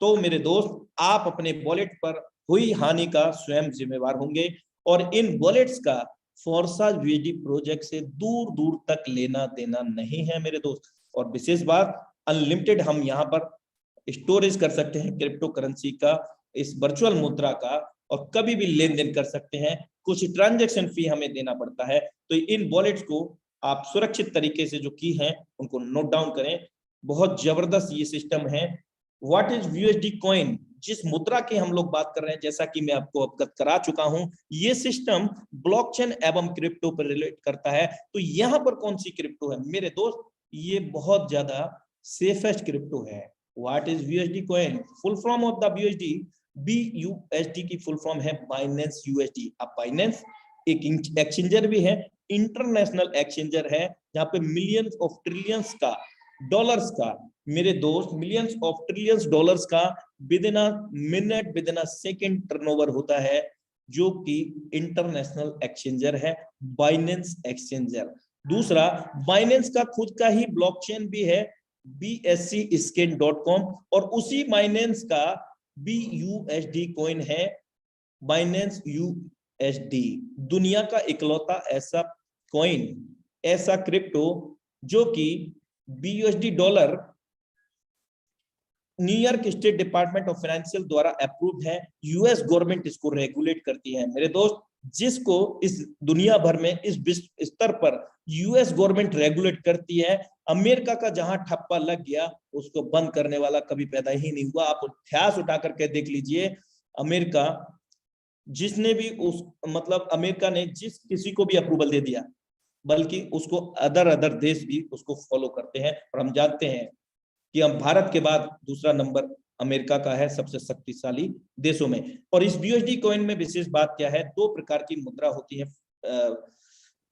तो मेरे दोस्त आप अपने वॉलेट पर हुई हानि का स्वयं जिम्मेवार होंगे। और इन वॉलेट्स का फोर्साज VSD प्रोजेक्ट से दूर दूर तक लेना देना नहीं है मेरे दोस्त। और विशेष बात, अनलिमिटेड हम यहाँ पर स्टोरेज कर सकते हैं क्रिप्टो करेंसी का, इस वर्चुअल मुद्रा का, और कभी भी लेन देन कर सकते हैं। कुछ ट्रांजैक्शन फी हमें देना पड़ता है। तो इन वॉलेट्स को आप सुरक्षित तरीके से जो की है उनको नोट डाउन करें। बहुत जबरदस्त ये सिस्टम है। व्हाट इज USD कॉइन, जिस मुद्रा की हम लोग बात कर रहे हैं, जैसा कि मैं आपको अवगत करा चुका हूं, ये सिस्टम ब्लॉकचेन एवं क्रिप्टो पर रिलेट करता है। तो यहाँ पर कौन सी क्रिप्टो है मेरे दोस्त, ये बहुत ज्यादा सेफेस्ट क्रिप्टो है। What is USD coin, full form of the USD, BUSD की फुल फॉर्म है बाइनेंस USD। अब बाइनेंस एक एक्सचेंजर भी है, इंटरनेशनल एक्सचेंजर है, जहां पे मिलियंस ऑफ ट्रिलियंस का डॉलर्स का मेरे दोस्त, मिलियंस ऑफ ट्रिलियंस डॉलर्स का with in a minute, with in a second turnover होता है, जो कि इंटरनेशनल एक्सचेंजर है बाइनेंस एक्सचेंजर। दूसरा, बाइनेंस का खुद का ही ब्लॉकचेन भी है BSC-Scan.com, और उसी बाइनेंस का BUSD कॉइन है बाइनेंस USD। दुनिया का इकलौता ऐसा कॉइन, ऐसा क्रिप्टो जो कि BUSD dollar New York state department of financial द्वारा अप्रूव्ड है। US गवर्नमेंट इसको रेगुलेट करती है मेरे दोस्त। जिसको इस दुनिया भर में इस विश्व स्तर पर US गवर्नमेंट रेगुलेट करती है। अमेरिका का जहां ठप्पा लग गया उसको बंद करने वाला कभी पैदा ही नहीं हुआ। आप इतिहास उठा करके देख लीजिए, अमेरिका जिसने भी उस मतलब अमेरिका ने जिस किसी को भी अप्रूवल दे दिया, बल्कि उसको अदर देश भी उसको फॉलो करते हैं। और हम जानते हैं कि हम भारत के बाद दूसरा नंबर अमेरिका का है सबसे शक्तिशाली देशों में। और इस BUSD कॉइन में विशेष बात क्या है, 2 प्रकार की मुद्रा होती है।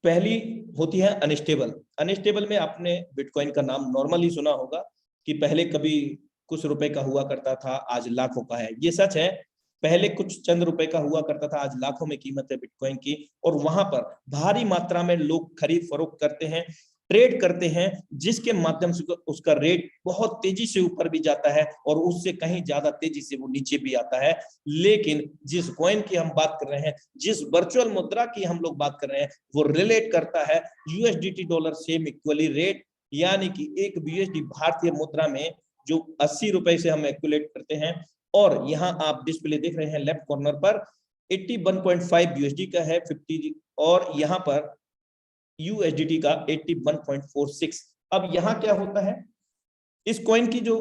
पहली होती है अनस्टेबल। अनस्टेबल में आपने बिटकॉइन का नाम नॉर्मली सुना होगा कि पहले कभी कुछ रुपए का हुआ करता था, आज लाखों का है। ये सच है, पहले कुछ चंद रुपए का हुआ करता था, आज लाखों में कीमत है बिटकॉइन की। और वहां पर भारी मात्रा में लोग खरीद फरोख्त करते हैं। ट्रेड करते हैं, जिसके माध्यम से उसका रेट बहुत तेजी से ऊपर भी जाता है और उससे कहीं ज्यादा तेजी से वो नीचे भी आता है। लेकिन जिस कॉइन की हम बात कर रहे हैं, जिस वर्चुअल मुद्रा की हम लोग बात कर रहे हैं, वो रिलेट करता है USDT dollar same equally rate, यानी कि एक बीएसडी भारतीय मुद्रा में जो 80 रुपए से हम कैलकुलेट करते हैं, और यहाँ आप डिस्प्ले देख रहे हैं लेफ्ट कॉर्नर पर 81.5 यूएसडी का है 50, और यहाँ पर यूएसडीटी का 81.46। अब यहाँ क्या होता है, इस कॉइन की जो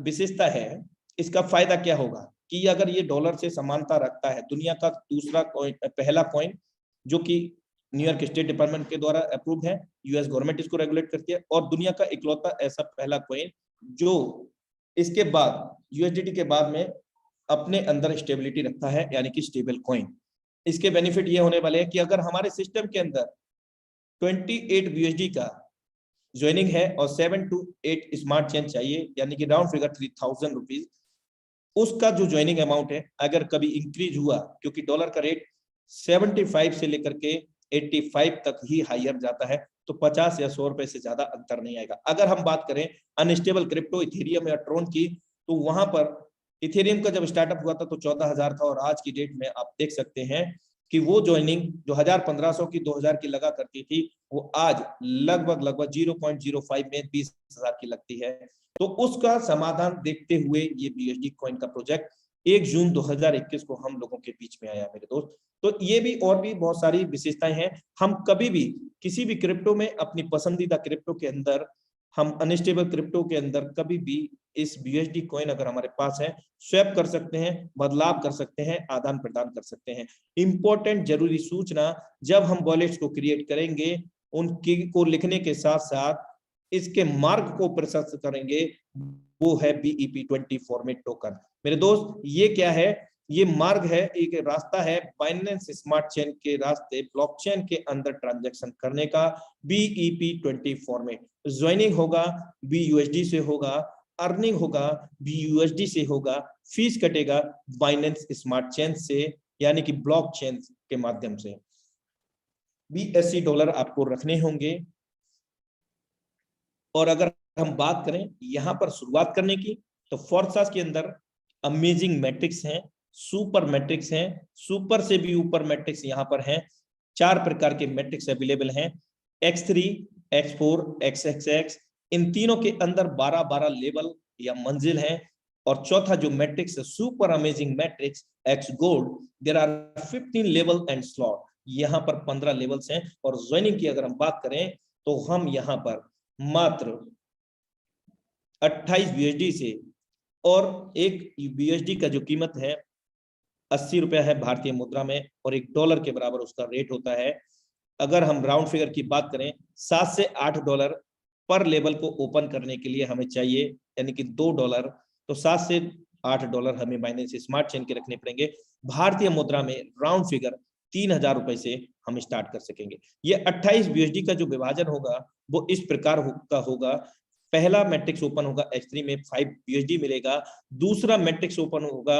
विशेषता है, इसका फायदा क्या होगा कि अगर ये डॉलर से समानता रखता है, दुनिया का दूसरा कॉइन, पहला कॉइन जो कि न्यूयॉर्क स्टेट डिपार्टमेंट के द्वारा अप्रूव्ड है, यूएस गवर्नमेंट इसको रेगुलेट करती है, और दुनिया का इकलौता ऐसा पहला कॉइन जो इसके बाद यूएसडीटी के बाद में अपने अंदर स्टेबिलिटी रखता है, यानी कि स्टेबल कॉइन। इसके बेनिफिट ये होने वाले हैं कि अगर हमारे सिस्टम के अंदर 28 यूएसडी का ज्वाइनिंग है और 7 to 8 स्मार्ट चेन चाहिए, यानी कि राउंड फिगर 3000 रुपीज, उसका जो ज्वाइनिंग अमाउंट है अगर कभी इंक्रीज हुआ, क्योंकि डॉलर का रेट 75 से लेकर के 85 तक ही हायर जाता है, तो 50 या 100 रुपए से ज्यादा अंतर नहीं आएगा। अगर हम बात करें अनस्टेबल क्रिप्टो इथेरियम या ट्रोन की, तो वहां पर इथेरियम का जब स्टार्टअप हुआ था तो 14,000 था, और आज की डेट में आप देख सकते हैं कि वो ज्वाइनिंग जो 1500 की 2000 की लगा करती थी, वो आज लगभग 0.05 में 20,000 की लगती है। तो उसका समाधान देखते हुए ये बीएसडी कॉइन का प्रोजेक्ट 1 जून 2021 को हम लोगों के बीच में आया मेरे दोस्त। तो ये भी और भी बहुत सारी विशेषताएं हैं। हम कभी भी किसी भी क्रिप्टो में अपनी पसंदीदा क्रिप्टो के अंदर, हम अनस्टेबल क्रिप्टो के अंदर कभी भी इस बीएसडी कॉइन अगर हमारे पास है, स्वैप कर सकते हैं, बदलाव कर सकते हैं, आदान प्रदान कर सकते हैं। इंपॉर्टेंट जरूरी सूचना, जब हम वॉलेट्स को क्रिएट करेंगे, उनकी को लिखने के साथ साथ इसके मार्ग को प्रशस्त करेंगे, वो है BEP20 फॉर्मेट टोकन। मेरे दोस्त ये क्या है, ये मार्ग है, एक रास्ता है बाइनेंस स्मार्ट चेन के रास्ते ब्लॉकचेन के अंदर ट्रांजैक्शन करने का। BEP20 फॉर्मेट, ज्वाइनिंग होगा BUSD से होगा, अर्निंग होगा BUSD से होगा, फीस कटेगा बाइनेंस स्मार्ट चेन से, यानी कि ब्लॉकचेन के माध्यम से। BSC डॉलर आपको रखने होंगे। और अगर हम बात करें यहां पर शुरुआत करने की, तो फोर्सास के अंदर अमेजिंग मैट्रिक्स हैं, सुपर मैट्रिक्स हैं, सुपर से भी ऊपर मैट्रिक्स यहां पर हैं। 4 प्रकार के मैट्रिक्स अवेलेबल हैं, X3, X4, XXX। इन तीनों के अंदर 12-12 लेवल या मंजिल हैं। और चौथा जो मैट्रिक्स है super amazing matrix X gold, there are 15 level and slot, यहाँ पर 15 लेवल्स हैं। और ज्वाइनिंग की अगर हम बात करें तो हम यहाँ पर मात्र 28 BUSD से, और एक BUSD का जो कीमत है 80 रुपया है भारतीय मुद्रा में, और $1 के बराबर उसका रेट होता है। अगर हम राउंड फिगर की बात करें, 7 से 8 डॉलर पर लेवल को ओपन करने के लिए हमें चाहिए, यानी कि $2, तो 7 से 8 डॉलर हमें बाइनेंस स्मार्ट चेन के रखने पड़ेंगे। भारतीय मुद्रा में राउंड फिगर 3000 रुपए से हम स्टार्ट कर सकेंगे। ये 28 BUSD का जो विभाजन होगा वो इस प्रकार होगा। पहला मैट्रिक्स ओपन होगा X3 में 5 BUSD मिलेगा, दूसरा मैट्रिक्स ओपन होगा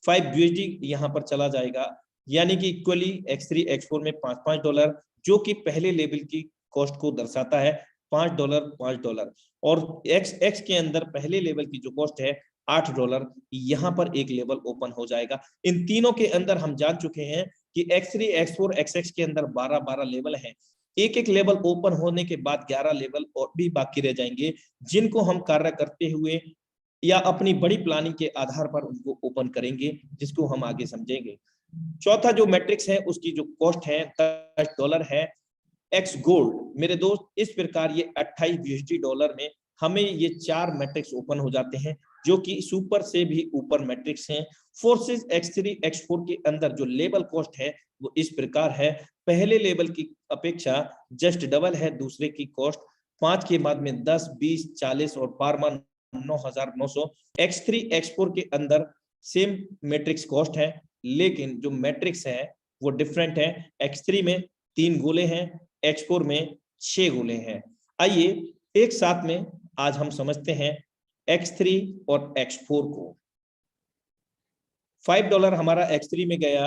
5 BUSD यहाँ पर चला जाएगा, यानी कि इक्वली X3 X4 में $5-5, जो कि पहले लेवल की कॉस्ट को दर्शाता है, $5 और XX के अंदर पहले लेवल की जो कॉस्ट है $8, यहाँ पर एक लेवल ओपन हो जाएगा। इन तीनों के अंदर हम जान चुके हैं कि X3 X4 XX के अंदर 12-12 लेवल हैं। एक एक लेवल ओपन होने के बाद 11 लेवल और भी बाकी रह जाएंगे, जिनको हम कार्य करते हुए या अपनी बड़ी प्लानिंग के आधार पर उनको ओपन करेंगे, जिसको हम आगे समझेंगे। चौथा जो मैट्रिक्स है उसकी जो कॉस्ट है $10 है, X गोल्ड। मेरे दोस्त इस प्रकार ये 28 BUSD डॉलर में हमें ये 4 मैट्रिक्स ओपन हो जाते हैं, जो कि सुपर से भी ऊपर मैट्रिक्स हैं। फोर्सेस X3 X4 के अंदर जो लेवल कॉस्ट है वो इस प्रकार है, पहले लेवल की अपेक्षा जस्ट डबल है दूसरे की कॉस्ट, 5 के बाद में 10, 20, 40 और 12 $9,900। X3 X4 के अंदर सेम मैट्रिक्स कॉस्ट है, लेकिन जो मैट्रिक्स है वो डिफरेंट है। X3 में 3 गोले हैं, X4 में 6 गोले हैं। आइए एक साथ में आज हम समझते हैं X3 और X4 को। $5 हमारा X3 में गया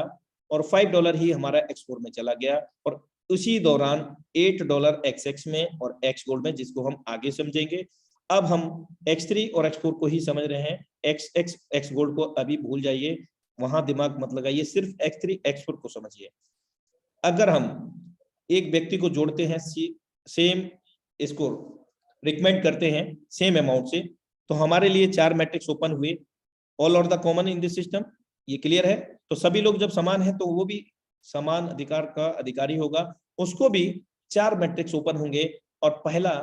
और $5 ही हमारा X4 में चला गया, और उसी दौरान $8 XX में और X गोल्ड में, जिसको हम आगे समझेंगे। अब हम X3 और X4 को ही समझ रहे हैं, X गोल्ड को अभी भूल जाइए, वहां दिमाग मत लगाइए, सिर्फ X3 X4 को समझिए। अगर हम एक व्यक्ति को जोड़ते हैं सेम इसको रिकमेंड करते हैं सेम अमाउंट से, तो हमारे लिए 4 मैट्रिक्स ओपन हुए। All are the common in this system, ये क्लियर है। तो सभी लोग जब समान है तो वो भी समान अधिकार का अधिकारी होगा, उसको भी 4 मैट्रिक्स ओपन होंगे। और पहला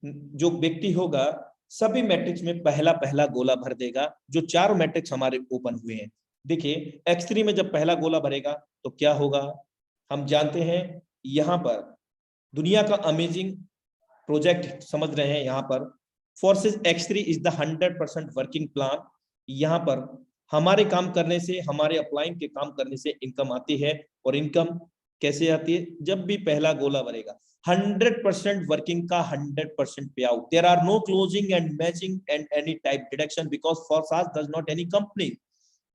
जो व्यक्ति होगा सभी मैट्रिक्स में पहला पहला गोला भर देगा, जो 4 मैट्रिक्स हमारे ओपन हुए हैं। देखिए X3 में जब पहला गोला भरेगा तो क्या होगा, हम जानते हैं। यहां पर दुनिया का अमेजिंग प्रोजेक्ट समझ रहे हैं, यहाँ पर forces X3 is the 100% working plan. यहाँ पर हमारे काम करने से, हमारे अपलाइन के काम करने से इनकम आती है। और इनकम कैसे आती है, जब भी पहला गोला भरेगा 100% वर्किंग का 100% pay out. There are no closing and matching and any type deduction because Forsage does not any company.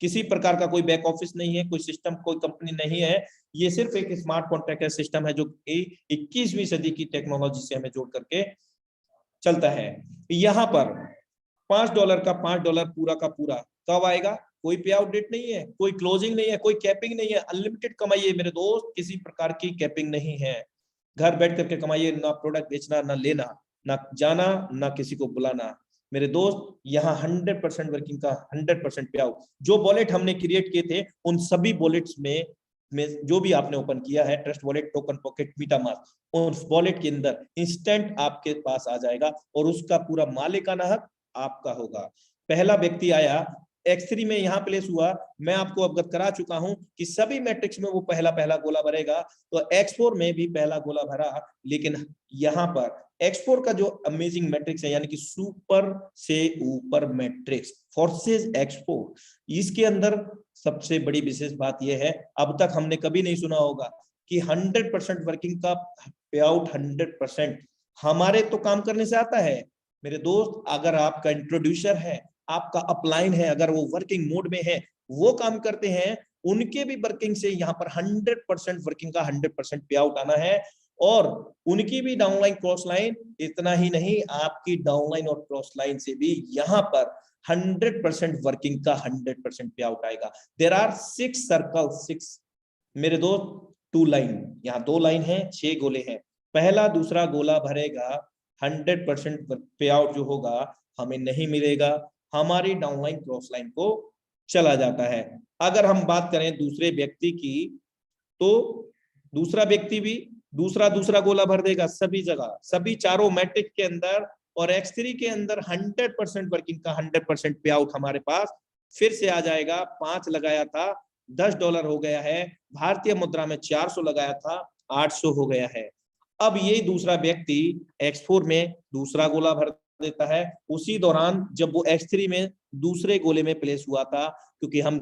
किसी प्रकार का कोई बैक ऑफिस नहीं है, कोई सिस्टम, कोई कंपनी नहीं है। ये सिर्फ एक स्मार्ट कॉन्ट्रैक्ट सिस्टम है जो 21वीं सदी की टेक्नोलॉजी से हमें जोड़ करके चलता है। यहाँ पर $5 का $5 पूरा का पूरा कब आएगा, कोई पे आउट डेट नहीं है, कोई क्लोजिंग नहीं है, कोई कैपिंग नहीं है, अनलिमिटेड कमाइए मेरे दोस्त, किसी प्रकार की कैपिंग नहीं है। घर बैठ करके कमाइए, ना प्रोडक्ट बेचना, ना लेना, ना जाना, ना किसी को बुलाना मेरे दोस्त। यहाँ 100% वर्किंग का 100% पे आउट। जो वॉलेट हमने क्रिएट किए थे उन सभी वॉलेट्स में जो भी आपने ओपन किया है, ट्रस्ट वॉलेट, टोकन पॉकेट, मीटामास्क, उस वॉलेट के अंदर इंस्टेंट आपके पास आ जाएगा और उसका पूरा मालिकाना हक आपका होगा। पहला व्यक्ति आया X3 में यहाँ प्लेस हुआ, मैं आपको अवगत करा चुका हूं कि सभी मैट्रिक्स में वो पहला पहला गोला भरेगा। तो X4 में भी पहला गोला भरा, लेकिन यहाँ पर X4 का जो अमेजिंग मैट्रिक्स है, यानी कि सुपर से ऊपर मैट्रिक्स फोर्सेस X4, इसके अंदर सबसे बड़ी विशेष बात यह है, अब तक हमने कभी नहीं सुना होगा कि 100% वर्किंग का पे आउट 100% हमारे तो काम करने से आता है मेरे दोस्त। अगर आपका इंट्रोड्यूसर है, आपका अपलाइन है, अगर वो वर्किंग मोड में है, वो काम करते हैं, उनके भी वर्किंग से यहाँ पर 100% वर्किंग का 100% पे आउट आना है। और उनकी भी डाउनलाइन क्रॉस लाइन, इतना ही नहीं, आपकी डाउनलाइन और क्रॉस लाइन से भी यहाँ पर 100% वर्किंग का 100% पे आउट आएगा। देयर आर 6 सर्कल, 6 मेरे दोस्त, 2 लाइन, यहाँ 2 लाइन है, 6 गोले हैं। पहला दूसरा गोला भरेगा 100% पे आउट जो होगा हमें नहीं मिलेगा, हमारी डाउनलाइन क्रॉस लाइन को चला जाता है। अगर हम बात करें दूसरे व्यक्ति की, तो दूसरा व्यक्ति भी दूसरा गोला भर देगा सभी जगह, सभी चारों मैट्रिक्स के अंदर। और X3 के अंदर 100% वर्किंग का 100% पे आउट हमारे पास फिर से आ जाएगा। 5 लगाया था, $10 हो गया है, भारतीय मुद्रा में 400 लगाया था, 800 हो गया है। अब ये दूसरा व्यक्ति X4 में दूसरा गोला भर देता है, उसी दौरान जब वो X3 में दूसरे गोले में प्लेस हुआ था, क्योंकि हम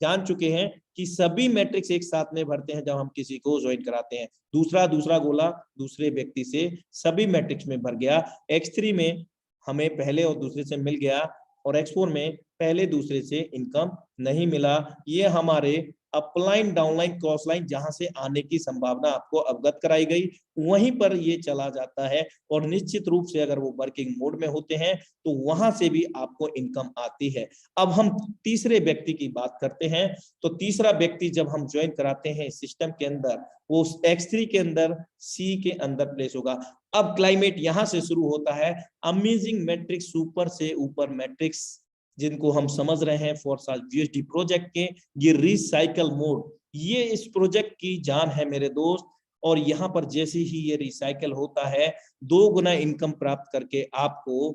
जान चुके हैं कि सभी मैट्रिक्स एक साथ में भरते हैं जब हम किसी को ज्वाइन कराते हैं। दूसरा गोला दूसरे व्यक्ति से सभी मैट्रिक्स में भर गया। X3 में हमें पहले और दूसरे से मिल गया, और X4 में पहले दूसरे से इनकम नहीं मिला। ये हमारे अपलाइन डाउनलाइन क्रॉस लाइन जहां से आने की संभावना आपको अवगत कराई गई, वहीं पर ये चला जाता है। और निश्चित रूप से अगर वो वर्किंग मोड में होते हैं तो वहां से भी आपको इनकम आती है। अब हम तीसरे व्यक्ति की बात करते हैं। तो तीसरा व्यक्ति जब हम ज्वाइन कराते हैं सिस्टम के अंदर, वो X3 के अंदर C के अंदर प्लेस होगा। अब क्लाइमेट यहां से शुरू होता है, अमेजिंग मैट्रिक्स, सुपर से ऊपर मैट्रिक्स, जिनको हम समझ रहे हैं फोर्सास GSD प्रोजेक्ट के। ये रिसाइकल मोड, ये इस प्रोजेक्ट की जान है मेरे दोस्त। और यहाँ पर जैसे ही ये रिसाइकल होता है, 2 गुना इनकम प्राप्त करके आपको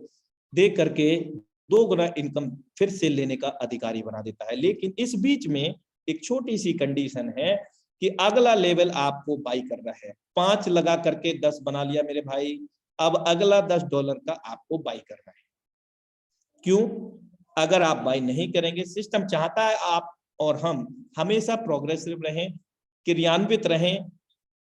दे करके 2 गुना इनकम फिर से लेने का अधिकारी बना देता है। लेकिन इस बीच में एक छोटी सी कंडीशन है कि अगला लेवल आपको बाई करना है। 5 लगा करके 10 बना लिया मेरे भाई, अब अगला $10 का आपको बाई करना है। क्यों? अगर आप बाई नहीं करेंगे, सिस्टम चाहता है आप और हम हमेशा प्रोग्रेसिव रहें, क्रियान्वित रहें,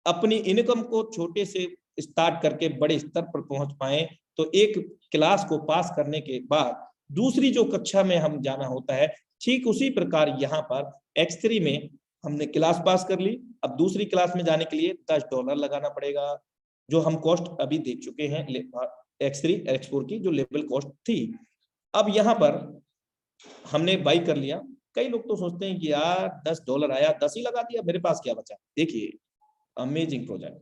अपनी इनकम को छोटे से स्टार्ट करके बड़े स्तर पर पहुंच पाए। तो एक क्लास को पास करने के बाद दूसरी जो कक्षा में हम जाना होता है, ठीक उसी प्रकार यहाँ पर X3 में हमने क्लास पास कर ली, अब दूसरी क्लास में जाने के लिए $10 लगाना पड़ेगा, जो हम कॉस्ट अभी देख चुके हैं X3 X4 की जो लेवल कॉस्ट थी। अब यहाँ पर हमने बाई कर लिया। कई लोग तो सोचते हैं कि यार $10 आया, 10 ही लगा दिया, मेरे पास क्या बचा। देखिए अमेजिंग प्रोजेक्ट।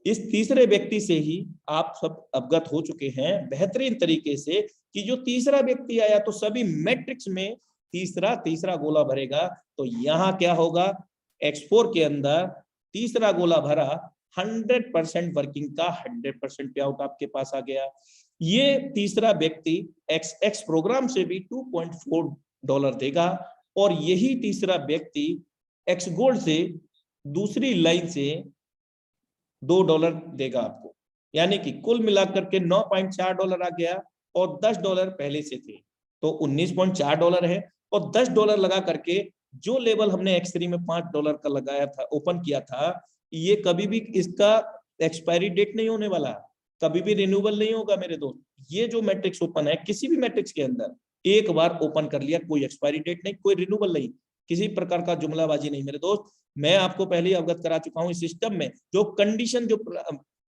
इस तीसरे व्यक्ति से ही आप सब अवगत हो चुके हैं बेहतरीन तरीके से कि जो तीसरा व्यक्ति आया तो सभी मैट्रिक्स में तीसरा तीसरा गोला भरेगा। तो यहाँ क्या होगा, X4 के अंदर तीसरा गोला भरा, 100% वर्किंग का 100% पे आउट आपके पास आ गया। ये तीसरा व्यक्ति XX प्रोग्राम से भी $2.4 देगा और यही तीसरा व्यक्ति X गोल्ड से दूसरी लाइन से $2 देगा आपको, यानी कि कुल मिलाकर के $9.4 आ गया और $10 पहले से थे तो $19.4 है। और $10 लगा करके जो लेवल हमने X3 में $5 का लगाया था, ओपन किया था, ये कभी भी इसका एक्सपायरी डेट नहीं होने वाला, कभी भी रिन्यूएबल नहीं होगा मेरे दोस्त। ये जो मैट्रिक्स ओपन है, किसी भी मैट्रिक्स के अंदर एक बार ओपन कर लिया, कोई एक्सपायरी डेट नहीं, कोई रिन्यूएबल नहीं, किसी प्रकार का जुमलाबाजी नहीं मेरे दोस्त। मैं आपको पहले ही अवगत करा चुका हूं, इस सिस्टम में जो कंडीशन जो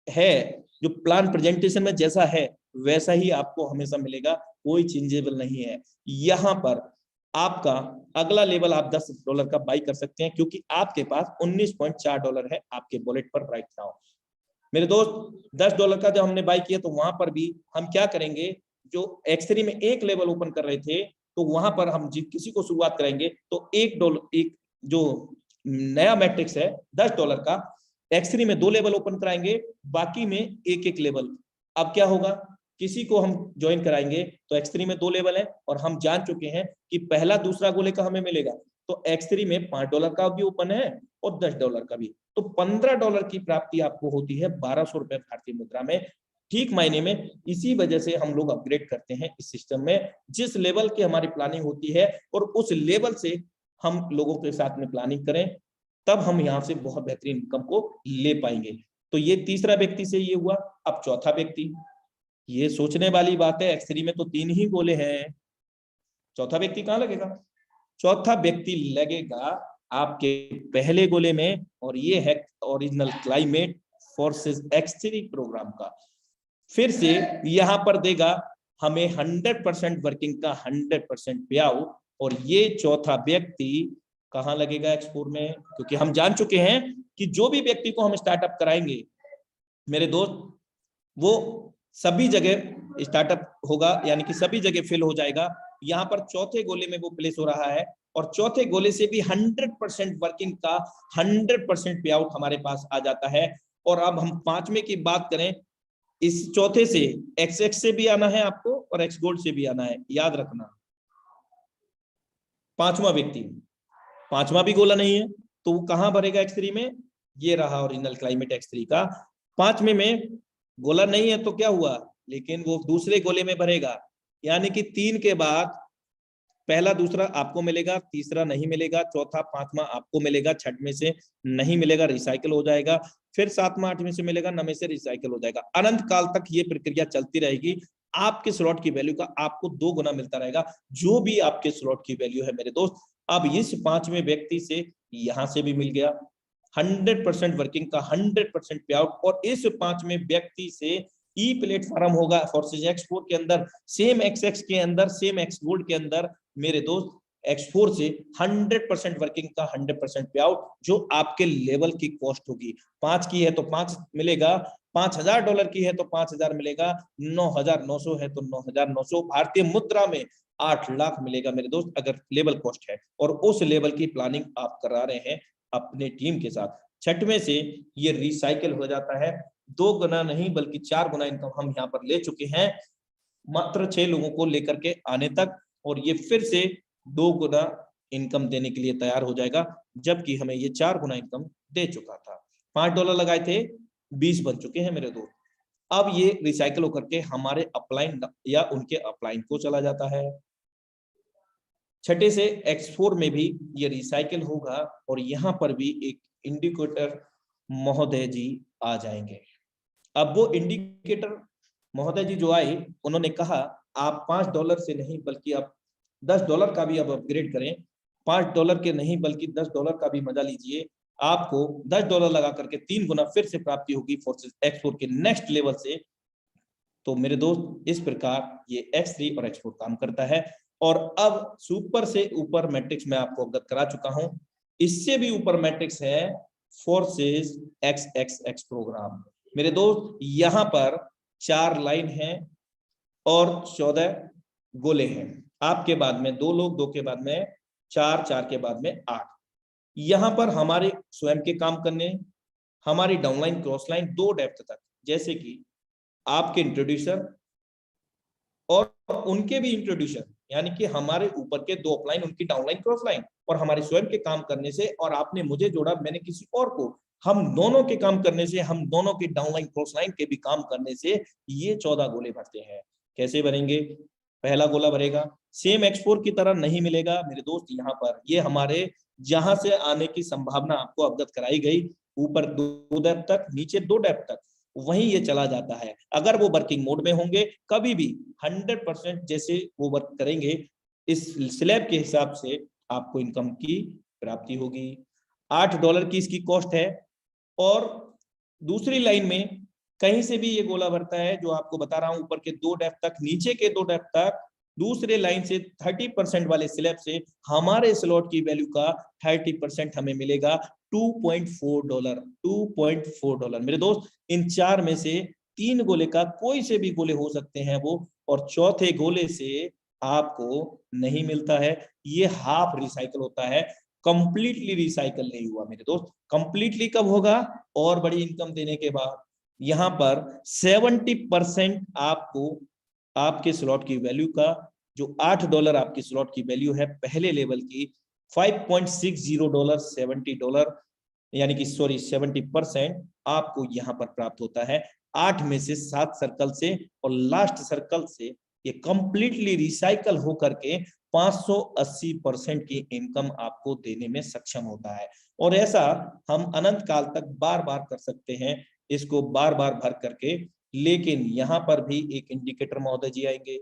है, जो प्लान प्रेजेंटेशन में जैसा है वैसा ही आपको हमेशा मिलेगा, कोई चेंजेबल नहीं है। यहाँ पर आपका अगला लेवल आप $10 का बाई कर सकते हैं क्योंकि आपके पास $19.4 है आपके वॉलेट पर राइट नाउ। मेरे दोस्त $10 का जब हमने बाई किया तो वहां पर भी हम क्या करेंगे, जो X3 में एक लेवल ओपन कर रहे थे तो वहां पर हम किसी को शुरुआत करेंगे तो एक जो नया मैट्रिक्स है $10 का, X3 में 2 लेवल ओपन कराएंगे, बाकी में एक लेवल। अब क्या होगा, किसी को हम ज्वाइन कराएंगे तो X3 में 2 लेवल है और हम जान चुके हैं कि पहला दूसरा गोले का हमें मिलेगा, तो X3 में $5 का भी ओपन है और $10 का भी, तो $15 की प्राप्ति आपको होती है 1200 भारतीय मुद्रा में। ठीक मायने में इसी वजह से हम लोग अपग्रेड करते हैं इस सिस्टम में, जिस लेवल की हमारी प्लानिंग होती है और उस लेवल से हम लोगों के साथ में प्लानिंग करें, तब हम यहाँ से बहुत बेहतरीन इनकम को ले पाएंगे। तो ये तीसरा व्यक्ति से ये हुआ। अब चौथा व्यक्ति, ये सोचने वाली बात है, X3 में तो 3 ही गोले हैं, चौथा व्यक्ति कहाँ लगेगा? चौथा व्यक्ति लगेगा आपके पहले गोले में, और ये है original climate forces X3 programme का। फिर से यहां पर देगा हमें 100% वर्किंग का 100% पे आउट, और ये चौथा व्यक्ति कहां लगेगा X4 में, क्योंकि हम जान चुके हैं कि जो भी व्यक्ति को हम स्टार्टअप कराएंगे मेरे दोस्त, वो सभी जगह स्टार्टअप होगा, यानी कि सभी जगह फिल हो जाएगा। यहाँ पर चौथे गोले में वो प्लेस हो रहा है और चौथे गोले से भी 100% वर्किंग का 100% पे आउट हमारे पास आ जाता है। और अब हम पांचवें की बात करें, इस चौथे से XX से भी आना है आपको और X गोल्ड से भी आना है, याद रखना। पांचवा व्यक्ति, पांचवा भी गोला नहीं है तो वो कहां भरेगा X3 में, ये रहा ओरिजिनल क्लाइमेट X3 का। पांचवें में गोला नहीं है तो क्या हुआ, लेकिन वो दूसरे गोले में भरेगा, यानी कि 3 के बाद पहला दूसरा आपको मिलेगा, तीसरा नहीं मिलेगा, चौथा पांचवा आपको मिलेगा, छठवें से नहीं मिलेगा, रिसाइकिल हो जाएगा, फिर सातवां आठवें से मिलेगा, नवे से रिसाइकिल हो जाएगा। अनंत काल तक ये प्रक्रिया चलती रहेगी। आपके स्लॉट की वैल्यू का आपको 2 गुना मिलता रहेगा, जो भी आपके स्लॉट की वैल्यू है मेरे दोस्त। अब इस पांचवें व्यक्ति से यहां से भी मिल गया 100% वर्किंग का 100% पे आउट, और इस पांचवें व्यक्ति से ई प्लेटफॉर्म होगा फोर्सेज X4 के अंदर, सेम XX के अंदर, सेम X गोल्ड के अंदर मेरे दोस्त, X4 से 100% वर्किंग का 100% पे आउट, जो आपके लेवल की कॉस्ट होगी। 5 की है तो 5 मिलेगा, $5000 की है तो 5000 मिलेगा, 9900 है तो 9900 भारतीय मुद्रा में 8 लाख मिलेगा मेरे दोस्त, अगर लेवल कॉस्ट है। और उस लेवल की प्लानिंग आप करा रहे हैं अपने टीम के साथ। छठवें से ये रिसाइकिल हो जाता है, 2 गुना नहीं बल्कि 4 गुना इनकम हम यहाँ पर ले चुके हैं मात्र 6 लोगों को लेकर के आने तक, और ये फिर से 2 गुना इनकम देने के लिए तैयार हो जाएगा, जबकि हमें ये 4 गुना इनकम दे चुका था। $5 लगाए थे, 20 बन चुके हैं मेरे दोस्त। अब ये रिसाइकिल होकर के हमारे अपलाइन या उनके अपलाइन को चला जाता है। छठे से X4 में भी ये रिसाइकिल होगा, और यहाँ पर भी एक इंडिकेटर महोदय जी आ जाएंगे। अब वो इंडिकेटर महोदय जी जो आए, उन्होंने कहा आप $5 से नहीं बल्कि आप $10 का भी अब अपग्रेड करें, $5 के नहीं बल्कि $10 का भी मजा लीजिए, आपको $10 लगा करके 3 गुना फिर से प्राप्ति होगी फोर्सेस X4 के नेक्स्ट लेवल से। तो मेरे दोस्त इस प्रकार ये X3 और X4 काम करता है। और अब सुपर से ऊपर मैट्रिक्स में आपको अवगत करा चुका हूं, इससे भी ऊपर मैट्रिक्स है फोर्सेस XXX प्रोग्राम। मेरे दोस्त यहां पर 4 लाइन है और 14 गोले हैं, आपके बाद में 2 लोग, 2 के बाद में 4, 4 के बाद में 8। यहां पर हमारे स्वयं के काम करने, हमारी डाउनलाइन क्रॉस लाइन 2 डेप्थ तक, जैसे कि आपके इंट्रोड्यूसर और उनके भी इंट्रोड्यूसर, यानी कि हमारे ऊपर के 2 अपलाइन, उनकी डाउनलाइन क्रॉस लाइन, और हमारे स्वयं के काम करने से, और आपने मुझे जोड़ा, मैंने किसी और को, हम दोनों के काम करने से, हम दोनों के डाउनलाइन क्रॉस लाइन के भी काम करने से ये 14 गोले भरते हैं। कैसे भरेंगे? पहला गोला भरेगा सेम X4 की तरह नहीं मिलेगा मेरे दोस्त, यहाँ पर ये हमारे जहां से आने की संभावना आपको अवगत कराई गई, ऊपर 2 डेप्थ तक, नीचे 2 डेप्थ तक, वहीं ये चला जाता है। अगर वो वर्किंग मोड में होंगे, कभी भी 100% जैसे वो वर्क करेंगे, इस स्लैब के हिसाब से आपको इनकम की प्राप्ति होगी। $8 की इसकी कॉस्ट है। और दूसरी लाइन में कहीं से भी ये गोला भरता है, जो आपको बता रहा हूं, ऊपर के 2 डेप्थ तक, नीचे के 2 डेप्थ तक, दूसरे लाइन से 30% वाले स्लैब से हमारे स्लॉट की वैल्यू का 30% हमें मिलेगा $2.4। $2.4 मेरे दोस्त, इन 4 में से 3 गोले का कोई से भी गोले हो सकते हैं वो, और चौथे गोले से आपको नहीं मिलता है, ये हाफ रिसाइकल होता है, कंप्लीटली रिसाइकल नहीं हुआ मेरे दोस्त। कंप्लीटली कब होगा? और बड़ी इनकम देने के बाद। यहां पर 70% आपको आपके स्लॉट की वैल्यू का, जो $8 आपकी स्लॉट की वैल्यू है पहले लेवल की, $5.60 $70, यानी कि सॉरी 70% आपको यहां पर प्राप्त होता है 8 में से 7 सर्कल से, और लास्ट सर्कल से ये कंप्लीटली रिसाइकल होकर के 580% की इनकम आपको देने में सक्षम होता है। और ऐसा हम अनंत काल तक बार बार कर सकते हैं, इसको बार बार भर करके। लेकिन यहाँ पर भी एक इंडिकेटर महोदय जी आएंगे,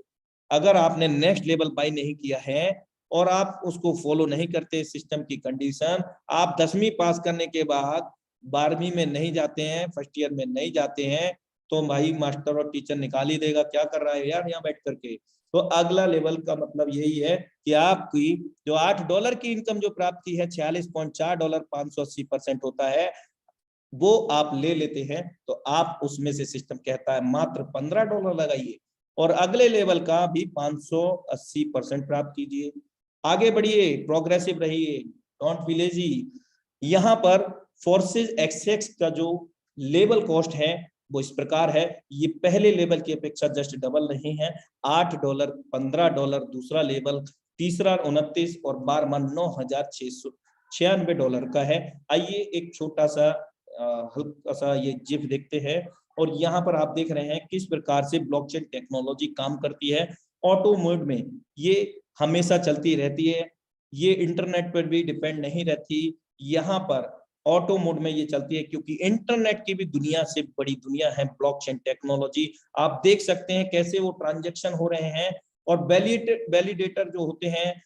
अगर आपने नेक्स्ट लेवल बाय नहीं किया है और आप उसको फॉलो नहीं करते सिस्टम की कंडीशन, आप 10वीं पास करने के बाद 12वीं में नहीं जाते हैं, फर्स्ट ईयर में नहीं जाते हैं, तो भाई मास्टर और टीचर निकाल ही देगा, क्या कर रहा है यार यहाँ बैठ करके। तो अगला लेवल का मतलब यही है कि आपकी जो $8 की इनकम जो प्राप्ति है, $46.4 580% होता है, वो आप ले लेते हैं, तो आप उसमें से सिस्टम कहता है मात्र $15 लगाइए, और अगले लेवल का भी 580% प्राप्त कीजिए। आगे बढ़िए, प्रोग्रेसिव रहिए, डोंट बी लेजी। यहाँ पर फोर्सेस एक्सएक्स का जो लेवल कॉस्ट है वो इस प्रकार है, ये पहले लेवल की अपेक्षा जस्ट डबल नहीं है, $8, $15 दूसरा लेवल, तीसरा 29 और 12वां $9,696 का है। आइए एक छोटा सा हल्का सा ये जिफ देखते हैं, और यहाँ पर आप देख रहे हैं किस प्रकार से ब्लॉकचेन टेक्नोलॉजी काम करती है। ऑटो मोड में ये हमेशा चलती रहती है, ये इंटरनेट पर भी डिपेंड नहीं रहती, यहाँ पर ऑटो मोड में ये चलती है, क्योंकि इंटरनेट की भी दुनिया से बड़ी दुनिया है ब्लॉकचेन टेक्नोलॉजी। आप देख सकते हैं कैसे वो ट्रांजैक्शन हो रहे हैं, और वैलिडेटर जो होते हैं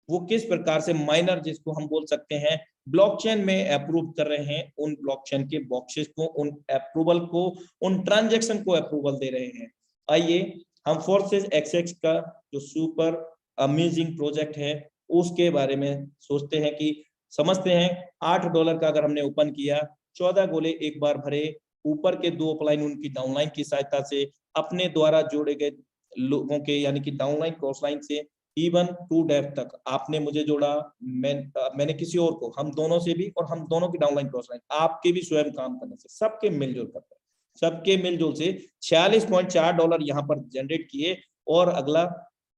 वो किस प्रकार से माइनर, जिसको हम बोल सकते हैं, ब्लॉकचेन में अप्रूव कर रहे हैं उन ब्लॉकचेन के बॉक्सेस को, उन अप्रूवल को, उन ट्रांजैक्शन को अप्रूवल दे रहे हैं। आइए हम फोर्सेस एक्सएक्स का जो सुपर अमेजिंग प्रोजेक्ट है उसके बारे में सोचते हैं, कि समझते हैं। $8 का अगर हमने ओपन किया, 14 गोले एक बार भरे, ऊपर के 2 अपलाइन उनकी डाउनलाइन की सहायता से, अपने द्वारा जोड़े गए लोगों के, यानी कि डाउनलाइन क्रॉस लाइन से इवन 2 डेप्थ तक आपने मुझे जोड़ा, मैंने किसी और को, हम दोनों से भी, और हम दोनों की डाउनलाइन क्रॉस लाइन, आपके भी स्वयं काम करने से, सबके मिलजुल करते, सबके मिलजुल से $46.4 यहाँ पर जनरेट किए, और अगला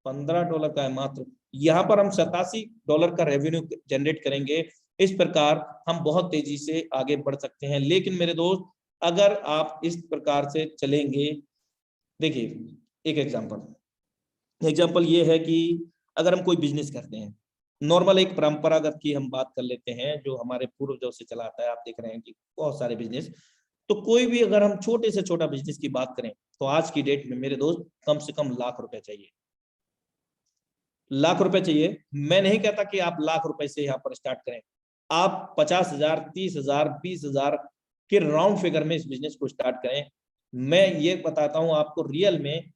$15 का है मात्र। यहाँ पर हम $87 का रेवेन्यू जनरेट करेंगे। इस प्रकार हम बहुत तेजी से आगे बढ़ सकते हैं। लेकिन मेरे दोस्त, अगर आप इस प्रकार से चलेंगे, देखिए एक एग्जाम्पल ये है कि अगर हम कोई बिजनेस करते हैं, नॉर्मल एक परंपरागत की हम बात कर लेते हैं जो हमारे पूर्वजों से चला आता है, आप देख रहे हैं कि बहुत सारे बिजनेस, तो कोई भी अगर हम छोटे से छोटा बिजनेस की बात करें, तो आज की डेट में मेरे दोस्त कम से कम लाख रुपए चाहिए। लाख रुपए चाहिए, मैं नहीं कहता कि आप लाख रुपए से यहाँ पर स्टार्ट करें, आप 50,000, 30,000, 20,000 के राउंड फिगर में इस बिजनेस को स्टार्ट करें। मैं ये बताता हूँ आपको, रियल में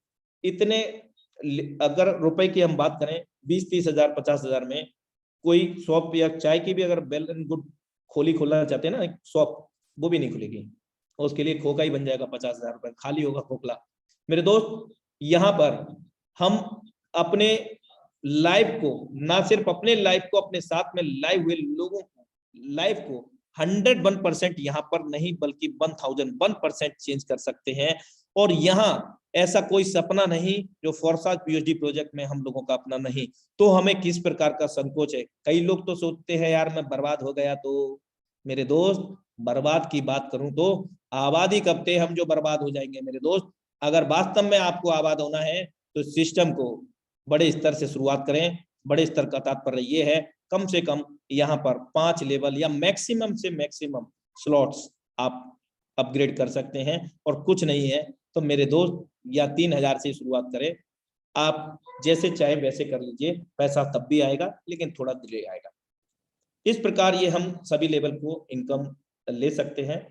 इतने, अगर रुपए की हम बात करें 20-30,000, 50,000 में कोई शॉप या चाय की भी अगर वेल एंड गुड खोलना चाहते हैं ना शॉप, वो भी नहीं खुलेगी, उसके लिए खोखा ही बन जाएगा, 50,000 रुपए खाली होगा खोखला। मेरे दोस्त, यहाँ पर हम अपने लाइफ को, ना सिर्फ अपने लाइफ को, अपने साथ में लाइव हुए लोगों को, लाइफ को 101% यहाँ पर नहीं बल्कि 1001% चेंज कर सकते हैं। और यहाँ ऐसा कोई सपना नहीं जो फोर्साज पीएचडी प्रोजेक्ट में हम लोगों का अपना नहीं, तो हमें किस प्रकार का संकोच है। कई लोग तो सोचते हैं यार मैं बर्बाद हो गया, तो मेरे दोस्त बर्बाद की बात करूं तो आबादी कब थे हम जो बर्बाद हो जाएंगे। मेरे दोस्त, अगर वास्तव में आपको आबाद होना है तो सिस्टम को बड़े स्तर से शुरुआत करें। बड़े स्तर का तात्पर्य ये है, कम से कम यहाँ पर 5 लेवल या मैक्सिमम से मैक्सिमम स्लॉट्स आप अपग्रेड कर सकते हैं, और कुछ नहीं है तो मेरे दोस्त या 3,000 से शुरुआत करें। आप जैसे चाहे वैसे कर लीजिए, पैसा तब भी आएगा लेकिन थोड़ा डिले आएगा। इस प्रकार ये हम सभी लेवल को इनकम ले सकते हैं,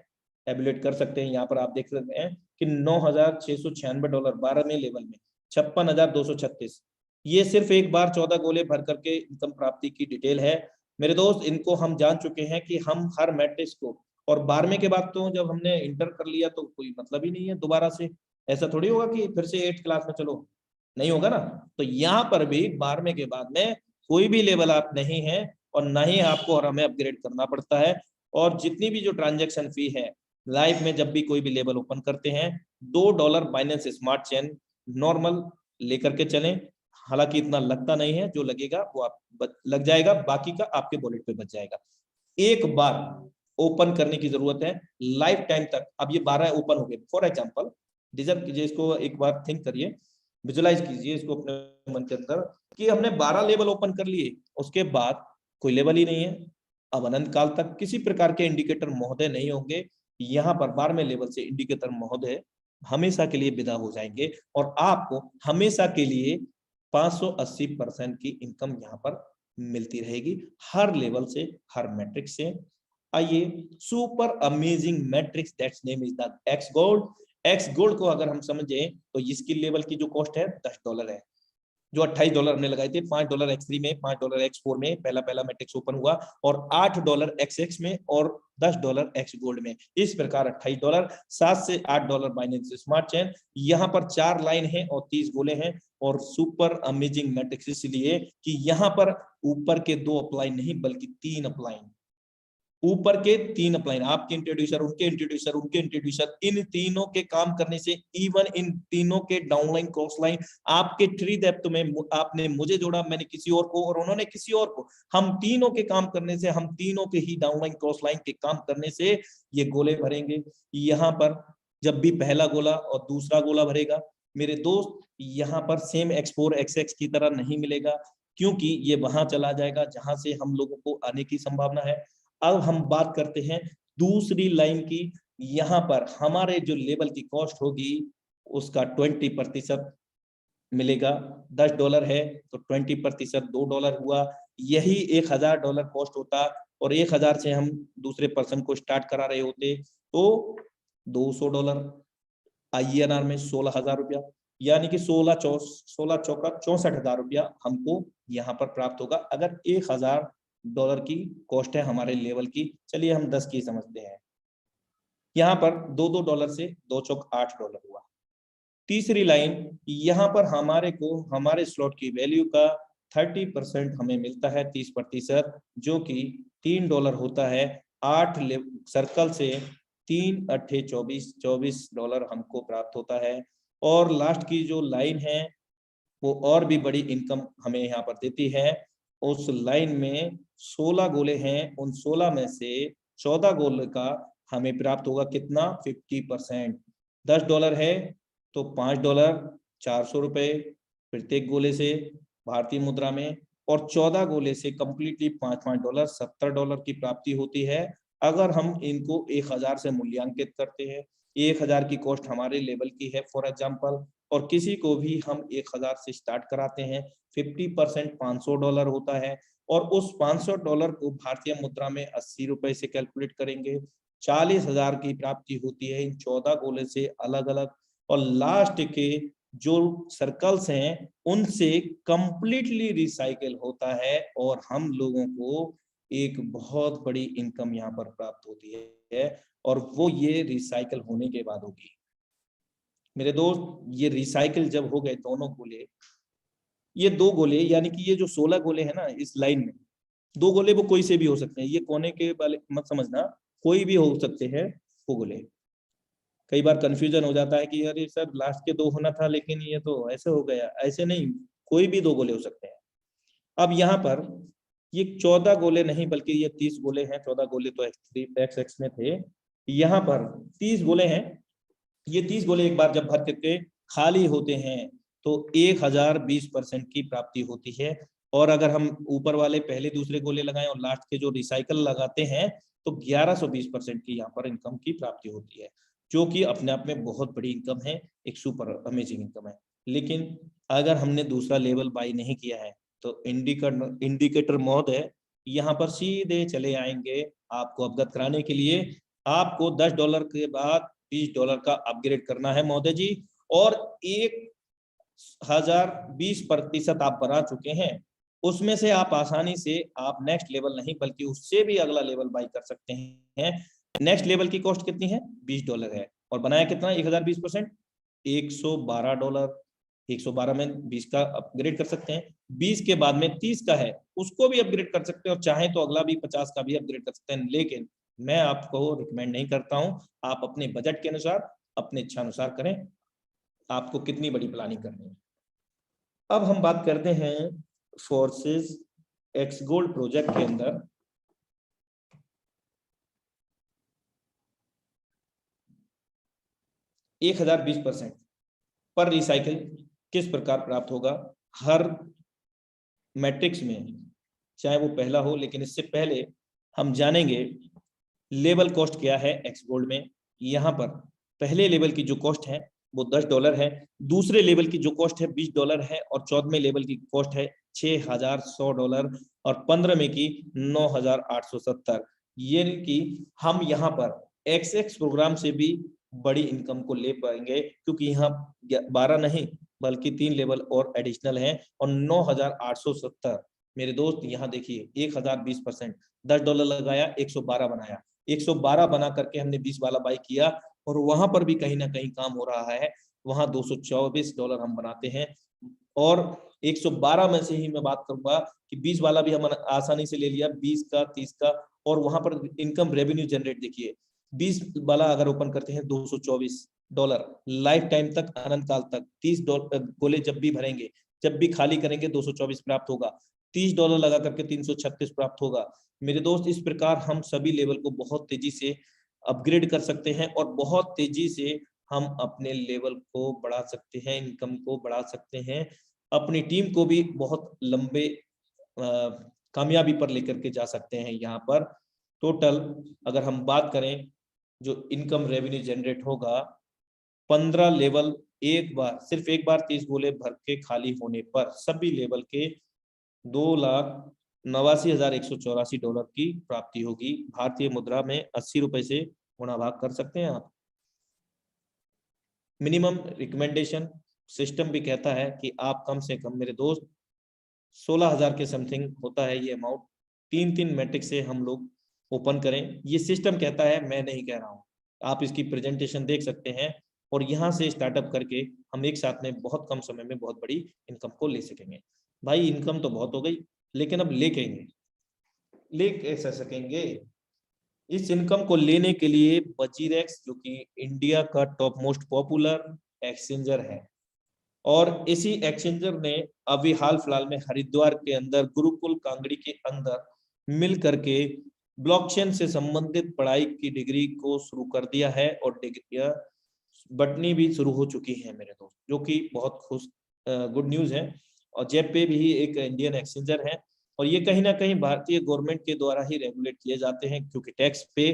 एबिलेट कर सकते हैं। यहाँ पर आप देख सकते हैं कि $9,696 12वें लेवल में 56,236, ये सिर्फ एक बार 14 गोले भर करके इनकम प्राप्ति की डिटेल है। मेरे दोस्त, इनको हम जान चुके हैं कि हम हर मैट्रिक्स को, और 12वें के बाद तो जब हमने इंटर कर लिया तो कोई मतलब ही नहीं है दोबारा से, ऐसा थोड़ी होगा कि फिर से 8th क्लास में चलो, नहीं होगा ना। तो यहाँ पर भी 12वें के बाद में कोई भी लेवल आप नहीं है, और ना ही आपको और हमें अपग्रेड करना पड़ता है। और जितनी भी जो ट्रांजैक्शन फी है लाइव में, जब भी कोई भी लेवल ओपन करते हैं, $2 बाइनेंस स्मार्ट चेन नॉर्मल लेकर के चलें। हालांकि इतना लगता नहीं है, जो लगेगा वो आप लग जाएगा, बाकी का आपके वॉलेट पे बच जाएगा। एक बार ओपन करने की जरूरत है लाइफ टाइम तक। अब ये 12 ओपन हो गए, फॉर एग्जाम्पल डिजर्व कीजिए इसको, एक बार थिंक करिए, विजुलाइज कीजिए इसको अपने मन के अंदर कि हमने 12 लेवल ओपन कर लिए, उसके बाद कोई लेवल ही नहीं है। अब अनंत काल तक किसी प्रकार के इंडिकेटर महोदय नहीं होंगे। यहाँ पर 12वें लेवल से इंडिकेटर महोदय हमेशा के लिए विदा हो जाएंगे, और आपको हमेशा के लिए 580% की इनकम यहाँ पर मिलती रहेगी, हर लेवल से, हर मैट्रिक्स से। आइए, super amazing matrix, that's name is the x gold. X gold को अगर हम समझे तो इसकी लेवल की जो कॉस्ट है $10 है, जो $28 हमने लगाए थे। $5 X3 में, $5 X4 में पहला मैट्रिक्स ओपन हुआ, और $8 XX में, और $10 एक्स गोल्ड में। इस प्रकार $28, $7 से $8 बाइनेंस स्मार्ट चेन। यहाँ पर 4 लाइन है और 30 गोले हैं, और सुपर अमेजिंग मैट्रिक्स इसलिए कि यहाँ पर ऊपर के 2 अपलाइन नहीं बल्कि 3 अपलाइन, ऊपर के 3 अपलाइन, आपके इंट्रोड्यूसर, उनके इंट्रोड्यूसर, उनके इंट्रोड्यूसर, इन तीनों के काम करने से, इवन इन तीनों के डाउनलाइन क्रॉस लाइन, आपके ट्री डेप्थ में आपने मुझे जोड़ा, मैंने किसी और को, और उन्होंने किसी और को, हम तीनों के काम करने से, हम तीनों के ही डाउनलाइन क्रॉस लाइन के काम करने से ये गोले भरेंगे। यहाँ पर जब भी पहला गोला और दूसरा गोला भरेगा मेरे दोस्त, यहाँ पर सेम X4 XX की तरह नहीं मिलेगा, क्योंकि ये वहां चला जाएगा जहां से हम लोगों को आने की संभावना है। अब हम बात करते हैं दूसरी लाइन की। यहाँ पर हमारे जो लेवल की कॉस्ट होगी उसका 20% मिलेगा। $10 है तो 20% $2 हुआ, यही $1,000 कॉस्ट होता, और 1,000 से हम दूसरे पर्सन को स्टार्ट करा रहे होते तो $200 INR में 16,000 रुपया, यानी कि 16 चौका 64,000 रुपया हमको यहाँ पर प्राप्त होगा, अगर $1,000 की कॉस्ट है हमारे लेवल की। चलिए हम 10 की समझते हैं, यहाँ पर $2 से 2 चौक $8 हुआ। तीसरी लाइन, यहाँ पर हमारे को हमारे स्लॉट की वैल्यू का 30% हमें मिलता है, 30%, जो कि $3 होता है। 8 सर्कल से 3 अट्ठे 24, $24 हमको प्राप्त होता है। और लास्ट की जो लाइन है वो और भी बड़ी इनकम हमें यहाँ पर देती है। उस लाइन में 16 गोले हैं, उन 16 में से 14 गोले का हमें प्राप्त होगा कितना, 50%। $10 है तो $5, 400 रुपए प्रत्येक गोले से भारतीय मुद्रा में, और 14 गोले से कंप्लीटली $5 $70 की प्राप्ति होती है। अगर हम इनको 1,000 से मूल्यांकित करते हैं, 1,000 की कॉस्ट हमारे लेवल की है फॉर एग्जांपल, और किसी को भी हम 1000 से स्टार्ट कराते हैं। 50% $500 होता है और उस $500 को भारतीय मुद्रा में 80 रुपए से कैलकुलेट करेंगे। 40,000 की प्राप्ति होती है इन 14 गोले से अलग अलग। और लास्ट के जो सर्कल्स हैं उनसे कंप्लीटली रिसाइकिल होता है और हम लोगों को एक बहुत बड़ी इनकम यहाँ पर प्राप्त होती है और वो ये रिसाइकिल होने के बाद होगी। मेरे दोस्त, ये रिसाइकिल जब हो गए दोनों गोले, ये 2 गोले यानी कि ये जो 16 गोले हैं ना इस लाइन में, 2 गोले वो कोई से भी हो सकते हैं, ये कोने के वाले मत समझना, कोई भी हो सकते हैं वो गोले। कई बार कंफ्यूजन हो जाता है कि अरे सर लास्ट के 2 होना था लेकिन ये तो ऐसे हो गया, ऐसे नहीं, कोई भी 2 गोले हो सकते हैं। अब यहाँ पर ये 14 गोले नहीं बल्कि ये 30 गोले हैं, 14 गोले तो x में थे, यहाँ पर 30 गोले हैं। ये 30 गोले एक बार जब भर करके खाली होते हैं तो 1020% की प्राप्ति होती है। और अगर हम ऊपर वाले पहले दूसरे गोले लगाएं और लास्ट के जो रिसाइकल लगाते हैं तो 1120% की यहाँ पर इनकम की प्राप्ति होती है, जो कि अपने आप में बहुत बड़ी इनकम है, एक सुपर अमेजिंग इनकम है। लेकिन अगर हमने दूसरा लेवल बाई नहीं किया है तो इंडिकेटर महोदय यहाँ पर सीधे चले आएंगे आपको अवगत कराने के लिए। आपको $10 के बाद $20 का अपग्रेड करना है महोदय जी, और 1020% आप बना चुके हैं। उसमें से आप आसानी से आप नेक्स्ट लेवल नहीं बल्कि उससे भी अगला लेवल बाई कर सकते हैं। नेक्स्ट लेवल की कॉस्ट कितनी है? $20 है। और बनाया कितना? 1020%, $112। 112 में 20 का अपग्रेड कर सकते हैं, 20 के बाद में 30 का है उसको भी अपग्रेड कर सकते हैं, और चाहे तो अगला भी 50 का भी अपग्रेड कर सकते हैं। लेकिन मैं आपको रिकमेंड नहीं करता हूं, आप अपने बजट के अनुसार अपने इच्छा अनुसार करें, आपको कितनी बड़ी प्लानिंग करनी है। अब हम बात करते हैं फोर्सेस एक्स गोल्ड प्रोजेक्ट के अंदर 1020% पर रिसाइकिल किस प्रकार प्राप्त होगा। हर मैट्रिक्स में चाहे वो पहला हो, लेकिन इससे पहले हम जानेंगे लेवल कॉस्ट क्या है एक्स गोल्ड में। यहाँ पर पहले लेवल की जो कॉस्ट है वो $10 है, दूसरे लेवल की जो कॉस्ट है $20 है, और 14वें लेवल की कॉस्ट है $6100, और 15वें की 9870। ये कि हम यहाँ पर XX प्रोग्राम से भी बड़ी इनकम को ले पाएंगे, क्योंकि यहाँ 12 नहीं बल्कि 3 लेवल और एडिशनल हैं, और 9870। मेरे दोस्त यहाँ देखिए 1020%, $10 लगाया, 112 बनाया, 112 बना करके हमने 20 वाला बाई किया, और वहां पर भी कहीं ना कहीं काम हो रहा है। वहां $224 हम बनाते हैं, और 112 में से ही मैं बात करूंगा कि 20 वाला भी हम आसानी से ले लिया, 20 का 30 का, और वहां पर इनकम रेवेन्यू जनरेट देखिए 20 वाला अगर ओपन करते हैं $224 लाइफ टाइम तक, अनंत काल तक। 30 गोले जब भी भरेंगे, जब भी खाली करेंगे 224 प्राप्त होगा, $30 लगा करके 336 प्राप्त होगा। मेरे दोस्त, इस प्रकार हम सभी लेवल को बहुत तेजी से अपग्रेड कर सकते हैं और बहुत तेजी से हम अपने लेवल को बढ़ा सकते हैं, इनकम को बढ़ा सकते हैं, अपनी टीम को भी बहुत लंबे कामयाबी पर लेकर के जा सकते हैं। यहाँ पर टोटल अगर हम बात करें जो इनकम रेवेन्यू जनरेट होगा 15 लेवल एक बार, सिर्फ एक बार 30 गोले भर के खाली होने पर सभी लेवल के $2,89,184 की प्राप्ति होगी। भारतीय मुद्रा में 80 रुपए से गुणा भाग कर सकते हैं आप। मिनिमम रिकमेंडेशन सिस्टम भी कहता है कि आप कम से कम मेरे दोस्त 16,000 के समथिंग होता है ये अमाउंट, 3 मैट्रिक से हम लोग ओपन करें। ये सिस्टम कहता है, मैं नहीं कह रहा हूँ। आप इसकी प्रेजेंटेशन देख सकते हैं, और यहाँ से स्टार्टअप करके हम एक साथ में बहुत कम समय में बहुत बड़ी इनकम को ले सकेंगे। भाई इनकम तो बहुत हो गई, लेकिन अब ले कैसे सकेंगे? इस इनकम को लेने के लिए बजीरेक्स, जो कि इंडिया का टॉप मोस्ट पॉपुलर एक्सचेंजर है, और इसी एक्सचेंजर ने अभी हाल फिलहाल में हरिद्वार के अंदर गुरुकुल कांगड़ी के अंदर मिल करके ब्लॉकचेन से संबंधित पढ़ाई की डिग्री को शुरू कर दिया है, और डिग्रियां बटनी भी शुरू हो चुकी है मेरे दोस्त, जो कि बहुत गुड न्यूज है। और जेपे भी एक इंडियन एक्सचेंजर है, और ये कहीं ना कहीं भारतीय गवर्नमेंट के द्वारा ही रेगुलेट किए जाते हैं, क्योंकि टैक्स पे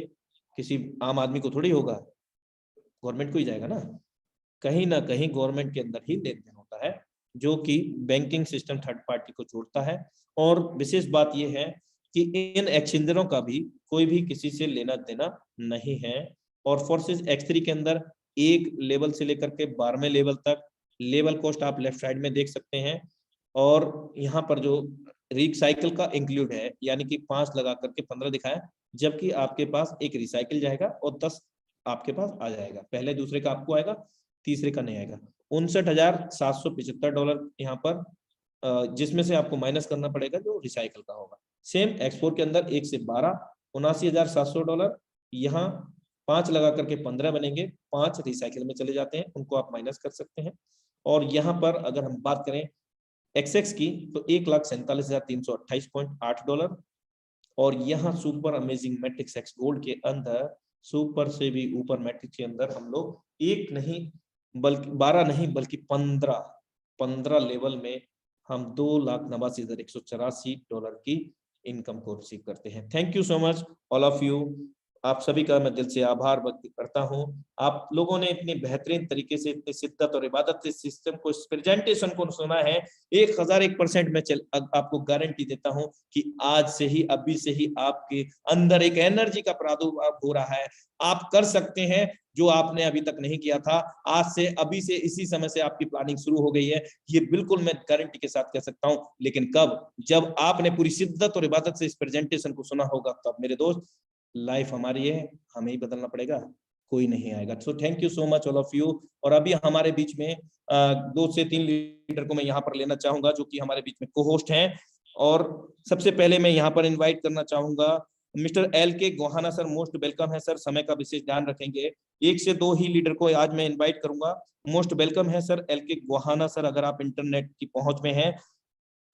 किसी आम आदमी को थोड़ी होगा, गवर्नमेंट को ही जाएगा ना। कहीं ना कहीं गवर्नमेंट के अंदर ही लेन देन होता है, जो कि बैंकिंग सिस्टम थर्ड पार्टी को जोड़ता है। और विशेष बात यह है कि इन एक्सचेंजरों का भी कोई भी किसी से लेना देना नहीं है। और फोर्सेस X3 के अंदर एक लेवल से लेकर के 12वें लेवल तक लेवल कॉस्ट आप लेफ्ट साइड में देख सकते हैं। और यहाँ पर जो रिसाइकिल का इंक्लूड है, यानी कि 5 लगा करके 15 दिखाया, जबकि आपके पास एक रिसाइकिल जाएगा और 10 आपके पास आ जाएगा। पहले दूसरे का आपको आएगा, तीसरे का नहीं आएगा। $59,775 यहाँ पर, जिसमें से आपको माइनस करना पड़ेगा जो रिसाइकिल का होगा। सेम X4 के अंदर 1 से 12 $79,700, यहाँ 5 लगा करके 15 बनेंगे, 5 रिसाइकिल में चले जाते हैं, उनको आप माइनस कर सकते हैं। और यहाँ पर अगर हम बात करें XX की तो $1,47,328.8। और यहाँ super amazing matrix X gold के अंदर सुपर से भी ऊपर मैट्रिक्स के अंदर हम लोग 1 नहीं बल्कि 12 नहीं बल्कि 15 लेवल में हम $2,89,184 की इनकम को रिसीव करते हैं। Thank you so much all of you. आप सभी का मैं दिल से आभार व्यक्त करता हूं। आप लोगों ने इतनी बेहतरीन तरीके से, इतनी शिद्दत और इबादत से सिस्टम को, इस प्रेजेंटेशन को सुना है। 1001% मैं आपको गारंटी देता हूं कि आज से ही, अभी से ही आपके अंदर एक एनर्जी का प्रादुर्भाव हो रहा है। आप कर सकते हैं जो आपने अभी तक नहीं किया था। आज से, अभी से, इसी समय से आपकी प्लानिंग शुरू हो गई है, ये बिल्कुल मैं गारंटी के साथ कह सकता हूं। लेकिन कब? जब आपने पूरी शिद्दत और इबादत से इस प्रेजेंटेशन को सुना होगा, तब मेरे दोस्त लाइफ हमारी है, हमें ही बदलना पड़ेगा, कोई नहीं आएगा। So thank you so much all of you. और अभी हमारे बीच में 2 से 3 लीडर को मैं यहाँ पर लेना चाहूंगा, जो कि हमारे बीच में को होस्ट हैं। और सबसे पहले मैं यहाँ पर इन्वाइट करना चाहूंगा mister LK Gohana sir. Most welcome है सर, समय का विशेष ध्यान रखेंगे। 1 से 2 ही लीडर को आज मैं इन्वाइट करूंगा। मोस्ट वेलकम है सर LK गोहाना सर, अगर आप इंटरनेट की पहुंच में हैं।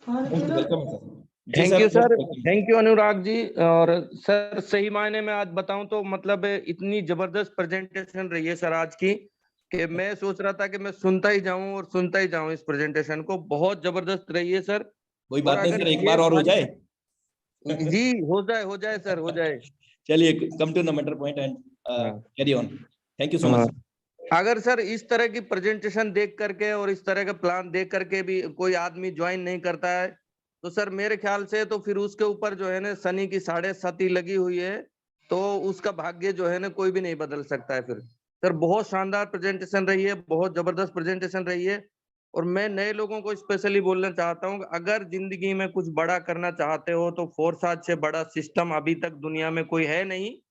मोस्ट वेलकम है sir. Thank you sir, thank you Anurag ji. और सर सही मायने में आज बताऊं तो मतलब इतनी जबरदस्त प्रेजेंटेशन रही है सर आज की, कि मैं सोच रहा था कि मैं सुनता ही जाऊं और सुनता ही जाऊं इस प्रेजेंटेशन को। बहुत जबरदस्त रही है सर। कोई बात नहीं सर, एक बार और हो जाए। जी हो जाए सर, हो जाए। चलिए, come to the matter point and carry on. Thank you so much. अगर सर इस तरह की प्रेजेंटेशन देख करके और इस तरह का प्लान देख करके भी कोई आदमी ज्वाइन नहीं करता है, तो सर मेरे ख्याल से तो फिर उसके ऊपर जो है ना शनि की 7.5 लगी हुई है, तो उसका भाग्य जो है ना कोई भी नहीं बदल सकता है। फिर सर बहुत शानदार प्रेजेंटेशन रही है, बहुत जबरदस्त प्रेजेंटेशन रही है। और मैं नए लोगों को स्पेशली बोलना चाहता हूँ, अगर जिंदगी में कुछ बड़ा करना चाहते हो तो फोरसाज से बड़ा सिस्टम अभी तक दुनिया में कोई है नहीं।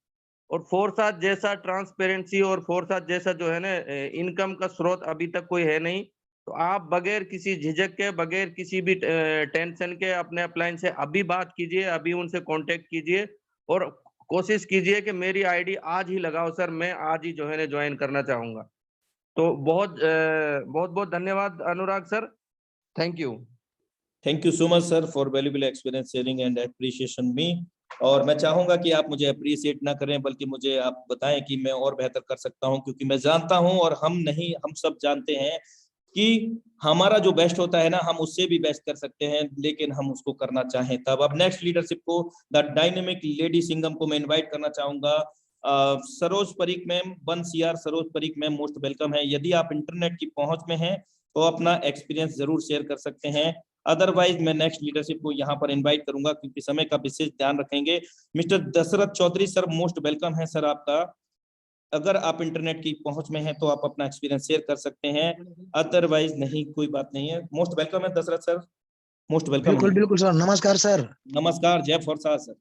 और फोरसाज जैसा ट्रांसपेरेंसी और फोरसाज जैसा जो है ना इनकम का स्रोत अभी तक कोई है नहीं। तो आप बगैर किसी झिझक के, बगैर किसी भी टेंशन के अपने अपलाइन से अभी बात कीजिए, अभी उनसे कांटेक्ट कीजिए और कोशिश कीजिए कि मेरी आईडी आज ही लगाओ सर, मैं आज ही जो है ना ज्वाइन करना चाहूंगा। तो बहुत बहुत धन्यवाद Anurag sir, thank you. Thank you so much sir for valuable experience sharing and appreciation me. और मैं चाहूंगा कि आप मुझे अप्रिशिएट ना करें, बल्कि मुझे आप बताएं कि मैं और बेहतर कर सकता हूं, क्योंकि मैं जानता हूं और हम सब जानते हैं कि हमारा जो बेस्ट होता है ना, हम उससे भी बेस्ट कर सकते हैं, लेकिन हम उसको करना चाहें तब। अब नेक्स्ट लीडरशिप को, द डायनेमिक लेडी सिंगम को मैं इन्वाइट करना चाहूंगा। Saroj Pareek ma'am, 1 CR Saroj Pareek ma'am, most welcome है। यदि आप इंटरनेट की पहुंच में हैं तो अपना एक्सपीरियंस जरूर शेयर कर सकते हैं। अदरवाइज मैं नेक्स्ट लीडरशिप को यहाँ पर इनवाइट करूंगा, क्योंकि समय का विशेष ध्यान रखेंगे। Mister Dashrath Chaudhary sir, most welcome है सर आपका। अगर आप इंटरनेट की पहुंच में हैं तो आप अपना एक्सपीरियंस शेयर कर सकते हैं, अदरवाइज नहीं, कोई बात नहीं है। मोस्ट वेलकम है दशरथ सर, मोस्ट वेलकम। बिल्कुल बिल्कुल सर, नमस्कार सर। नमस्कार, जय फोरसाज सर।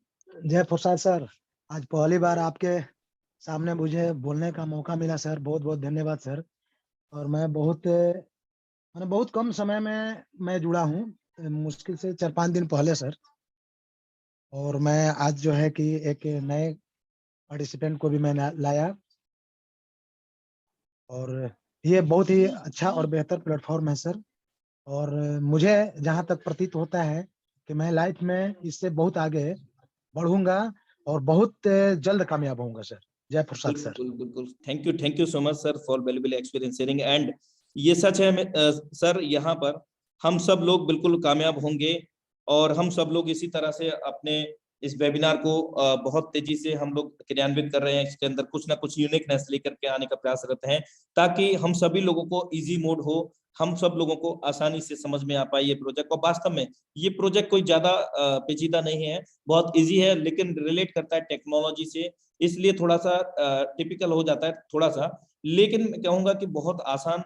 जय फोरसाज सर, आज पहली बार आपके सामने मुझे बोलने का मौका मिला सर, बहुत बहुत धन्यवाद सर। और मैं बहुत कम समय में मैं जुड़ा हूँ, मुश्किल से 4-5 दिन पहले सर। और मैं आज जो है कि एक नए पार्टिसिपेंट को भी मैंने लाया, और ये बहुत ही अच्छा और बेहतर प्लेटफॉर्म है सर। और मुझे जहाँ तक प्रतीत होता है कि मैं लाइफ में इससे बहुत आगे बढ़ूंगा और बहुत जल्द कामयाब होऊंगा सर। जय फोरसाज सर। बिल्कुल बिल्कुल, thank you so much sir for valuable experience sharing. And ये सच है सर, यहाँ पर हम सब लोग बिल्कुल कामयाब होंगे, और हम सब लोग इसी तरह से अपने इस वेबिनार को बहुत तेजी से हम लोग क्रियान्वित कर रहे हैं। इसके अंदर कुछ ना कुछ यूनिकनेस लेकर के आने का प्रयास करते हैं ताकि हम सभी लोगों को इजी मोड हो, हम सब लोगों को आसानी से समझ में आ पाए ये प्रोजेक्ट। और वास्तव में ये प्रोजेक्ट कोई ज्यादा पेचीदा नहीं है, बहुत इजी है, लेकिन रिलेट करता है टेक्नोलॉजी से, इसलिए थोड़ा सा टिपिकल हो जाता है थोड़ा सा, लेकिन मैं कहूंगा कि बहुत आसान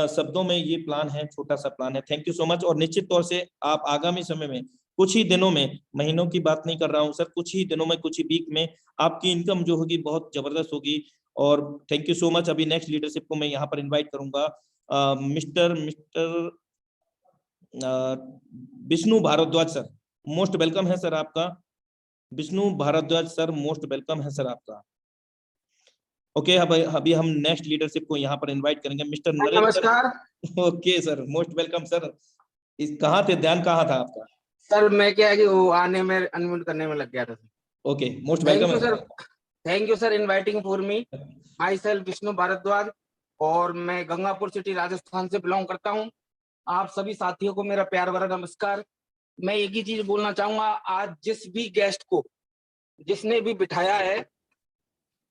शब्दों में ये प्लान है, छोटा सा प्लान है। Thank you so much. और निश्चित तौर से आप आगामी समय में कुछ ही दिनों में, महीनों की बात नहीं कर रहा हूं सर, कुछ ही दिनों में, कुछ ही वीक में आपकी इनकम जो होगी बहुत जबरदस्त होगी। और थैंक यू सो मच। अभी नेक्स्ट लीडरशिप को मैं यहाँ पर इन्वाइट करूंगा mister Vishnu Bhardwaj sir, most welcome है सर आपका। Vishnu Bhardwaj sir, most welcome है सर आपका। ओके, अभी हम नेक्स्ट लीडरशिप को यहाँ पर इनवाइट करेंगे मिस्टर नरेंद्र। नमस्कार। Okay sir, most welcome sir. इस कहाँ थे, ध्यान कहाँ था आपका? सर मैं क्या है कि वो आने में अनम्यूट करने में लग गया था। ओके, मोस्ट वेलकम है sir. Thank you sir inviting for me. Myself Vishnu Bhardwaj और मैं गंगापुर सिटी राजस्थान से बिलोंग करता हूँ। आप सभी साथियों को मेरा प्यार भरा नमस्कार। मैं एक ही चीज बोलना चाहूंगा, आज जिस भी गेस्ट को जिसने भी बिठाया है,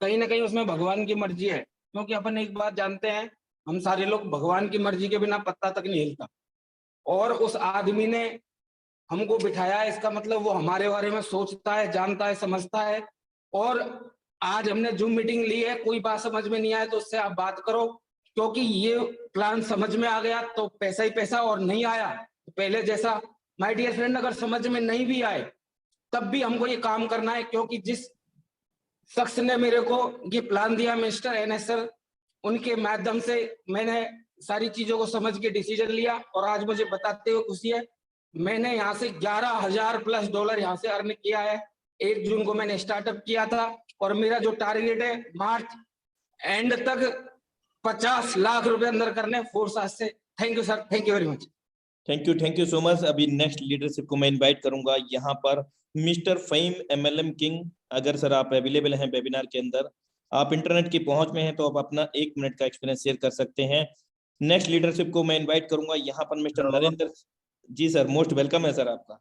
कहीं ना कहीं उसमें भगवान की मर्जी है, क्योंकि अपन एक बात जानते हैं, हम सारे लोग भगवान की मर्जी के बिना पत्ता तक नहीं हिलता। और उस आदमी ने हमको बिठाया है, इसका मतलब वो हमारे बारे में सोचता है, जानता है, समझता है। और आज हमने जूम मीटिंग ली है, कोई बात समझ में नहीं आए तो उससे आप बात करो, क्योंकि ये प्लान समझ में आ गया तो पैसा ही पैसा, और नहीं आया तो पहले जैसा माय डियर फ्रेंड अगर समझ में नहीं भी आए तब भी हमको ये काम करना है, क्योंकि जिस शख्स ने मेरे को ये प्लान दिया मिस्टर एनएस सर, उनके माध्यम से मैंने सारी चीजों को समझ के डिसीजन लिया। और आज मुझे बताते हुए खुशी है, मैंने यहाँ से $11,000+ यहाँ से अर्न किया है। 1 जून को मैंने स्टार्टअप किया था और मेरा जो टारगेट है मार्च एंड तक 50 लाख रुपए अंदर करने फोर्स आज से। Thank you sir, thank you very much. Thank you so much. अभी नेक्स्ट लीडरशिप को मैं इनवाइट करूंगा यहाँ पर मिस्टर फहीम MLM किंग। अगर सर आप अवेलेबल हैं वेबिनार के अंदर, आप इंटरनेट की पहुंच में हैं तो आप अपना 1 मिनट का एक्सपीरियंस शेयर कर सकते हैं। नेक्स्ट लीडरशिप को मैं इनवाइट करूंगा यहाँ पर मिस्टर नरेंद्र जी। सर मोस्ट वेलकम है सर आपका।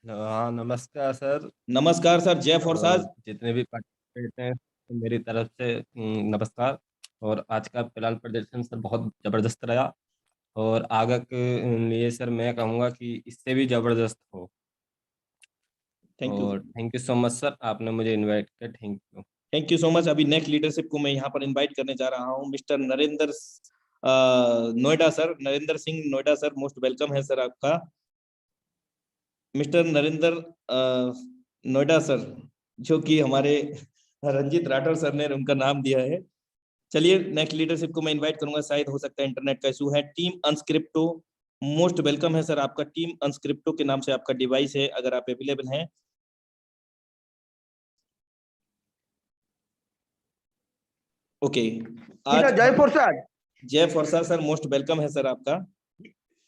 हाँ नमस्कार सर। नमस्कार सर, जय फोर्साज। जितने भी पार्टिसिपेट हैं तो मेरी तरफ से नमस्कार। और आज का प्लान प्रदर्शन सर बहुत जबरदस्त रहा और आगे के लिए सर मैं कहूँगा कि इससे भी जबरदस्त हो। Thank you so much sir, आपने मुझे इनवाइट किया। Thank you so much. अभी नेक्स्ट लीडरशिप को मैं यहाँ पर इनवाइट करने जा रहा हूँ mister Narendra Noida sir, Narendra Singh Noida sir, most welcome है सर आपका। मिस्टर नरेंद्र नोएडा सर, जो कि हमारे रंजीत राठौर सर ने उनका नाम दिया है। चलिए नेक्स्ट लीडरशिप को मैं इनवाइट करूंगा, शायद हो सकता है इंटरनेट का इशू है। टीम अनस्क्रिप्टो, मोस्ट वेलकम है सर आपका। टीम अनस्क्रिप्टो के नाम से आपका डिवाइस है, अगर आप अवेलेबल हैं। ओके, आज जय फोर्साज। जय फोर्साज सर, मोस्ट वेलकम है सर आपका।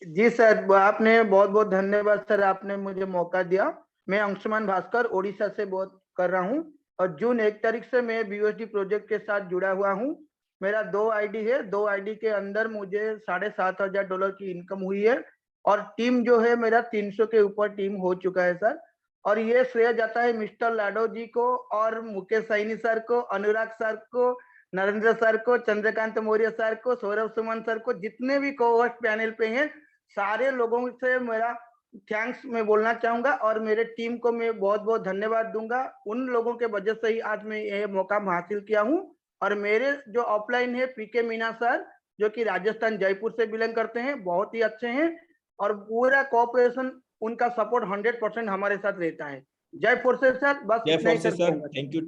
जी सर, आपने बहुत बहुत धन्यवाद सर, आपने मुझे मौका दिया। मैं अंशुमान भास्कर ओडिशा से बात कर रहा हूँ और जून 1 तारीख से मैं BUSD प्रोजेक्ट के साथ जुड़ा हुआ हूँ। मेरा 2 आईडी है, 2 आईडी के अंदर मुझे $7,500 की इनकम हुई है और टीम जो है मेरा 300 के ऊपर टीम हो चुका है सर। और ये श्रेय जाता है मिस्टर लाडो जी को और मुकेश सैनी सर को, अनुराग सर को, नरेंद्र सर को, चंद्रकांत मौर्य सर को, सौरभ सुमन सर को, जितने भी को-होस्ट पैनल पे हैं, सारे लोगों से मेरा थैंक्स मैं बोलना चाहूंगा और मेरे टीम को मैं बहुत बहुत धन्यवाद दूंगा। उन लोगों के वजह से ही आज मैं ये मौका हासिल किया हूँ। और मेरे जो ऑफलाइन है पीके मीना सर, जो कि राजस्थान जयपुर से बिलोंग करते हैं, बहुत ही अच्छे हैं और पूरा कोऑपरेशन, उनका सपोर्ट 100% हमारे साथ रहता है। जय फोर्सेस सर, बस इतना ही sir.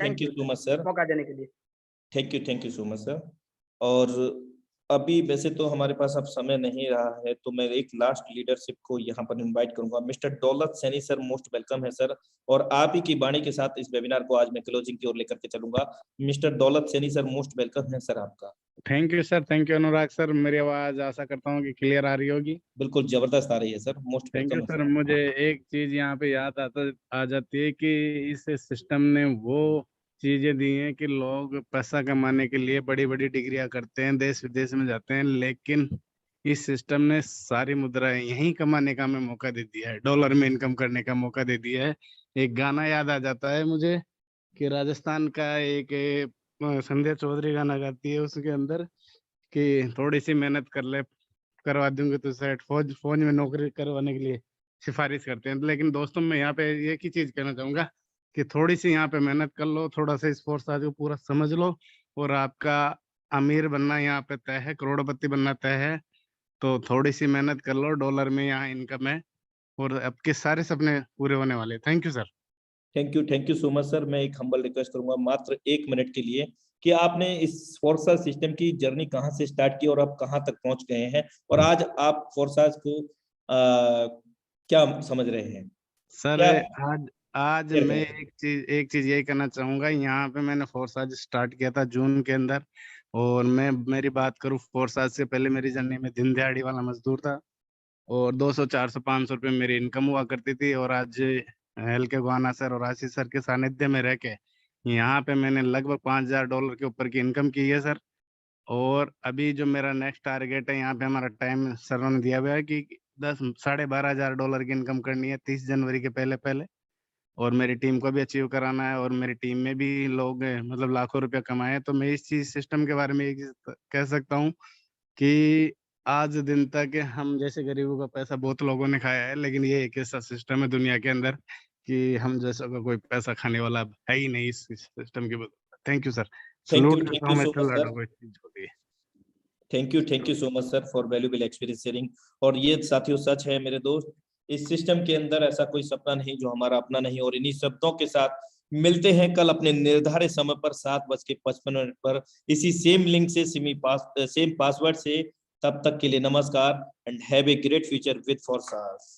Thank you so much sir, मौका देने के लिए। Thank you so much sir. और अभी वैसे तो हमारे पास अब समय नहीं रहा है, तो मैं एक लास्ट लीडरशिप को यहाँ पर इनवाइट करूंगा। मिस्टर दौलत सैनी सर, मोस्ट वेलकम है सर। और आप ही की वाणी के साथ इस वेबिनार को आज मैं क्लोजिंग की ओर लेकर के चलूंगा। मिस्टर दौलत सैनी सर, मोस्ट वेलकम है सर आपका। Thank you sir, thank you Anurag sir. मेरी आवाज आशा करता हूँ कि क्लियर आ रही होगी। बिल्कुल जबरदस्त आ रही है sir, most thank you welcome sir. मुझे एक चीज यहाँ पे याद आ जाती है कि इस सिस्टम ने वो चीजें दी हैं कि लोग पैसा कमाने के लिए बड़ी बड़ी डिग्रियां करते हैं, देश विदेश में जाते हैं, लेकिन इस सिस्टम ने सारी मुद्राएं यहीं कमाने का हमें मौका दे दिया है, डॉलर में इनकम करने का मौका दे दिया है। एक गाना याद आ जाता है मुझे कि राजस्थान का एक संध्या चौधरी गाना गाती है उसके अंदर कि थोड़ी सी मेहनत कर ले, करवा दूंगी तो सेट, फौज में नौकरी करवाने के लिए सिफारिश करते हैं। लेकिन दोस्तों मैं यहाँ पे एक ही चीज कहना चाहूंगा कि थोड़ी सी यहाँ पे मेहनत कर लो, थोड़ा सा इस फोर्स को पूरा समझ लो और आपका अमीर बनना यहाँ पे तय है, करोड़पति बनना तय है। तो थोड़ी सी मेहनत कर लो, डॉलर में यहाँ इनकम है और आपके सारे सपने पूरे होने वाले। Thank you sir. Thank you so much sir. मैं एक हम्बल रिक्वेस्ट करूंगा मात्र 1 मिनट के लिए कि आपने इस फोर्साज सिस्टम की जर्नी कहाँ से स्टार्ट की और आप कहाँ तक पहुंच गए हैं और आज आप फोर्साज को क्या समझ रहे हैं सर क्या आज शेयर मैं करें? एक चीज यही कहना चाहूंगा। यहाँ पे मैंने फोर्साज स्टार्ट किया था जून के अंदर, और मैं मेरी बात करूँ फोर्साज से पहले मेरी जर्नी में दिन दिहाड़ी वाला मजदूर था और 200 400 500 रुपये मेरी इनकम हुआ करती थी। और आज हल्के गोहाना सर और आशीष सर के सानिध्य में रह के यहाँ पे मैंने लगभग $5000 के ऊपर की इनकम की है सर। और अभी जो मेरा नेक्स्ट टारगेट है, यहाँ पे हमारा टाइम सर ने दिया हुआ है कि 12,500 डॉलर की इनकम करनी है 30 जनवरी के पहले पहले, और मेरी टीम को भी अचीव कराना है और मेरी टीम में भी लोग मतलब लाखों रुपया कमाए। तो मैं इस चीज सिस्टम के बारे में एक चीज कह सकता हूँ कि आज दिन तक हम जैसे गरीबों का पैसा बहुत लोगों ने खाया है, लेकिन ये एक ऐसा सिस्टम है दुनिया के अंदर कि हम जैसा का कोई पैसा खाने वाला है ही नहीं इस सिस्टम के। Thank you sir. सलूट करता थैंक हूँ यू मैं सो मच तमिलनाडु सर। को इस चीज को भी। Thank you so much sir for valuable experience sharing. और ये साथियों सच है मेरे दोस्त, इस सिस्टम के अंदर ऐसा कोई सपना नहीं जो हमारा अपना नहीं। और इन्हीं शब्दों के साथ मिलते हैं कल अपने निर्धारित समय पर 7:55 पर इसी सेम लिंक से सेम पासवर्ड से। तब तक के लिए नमस्कार and have a great future with फोर्सास।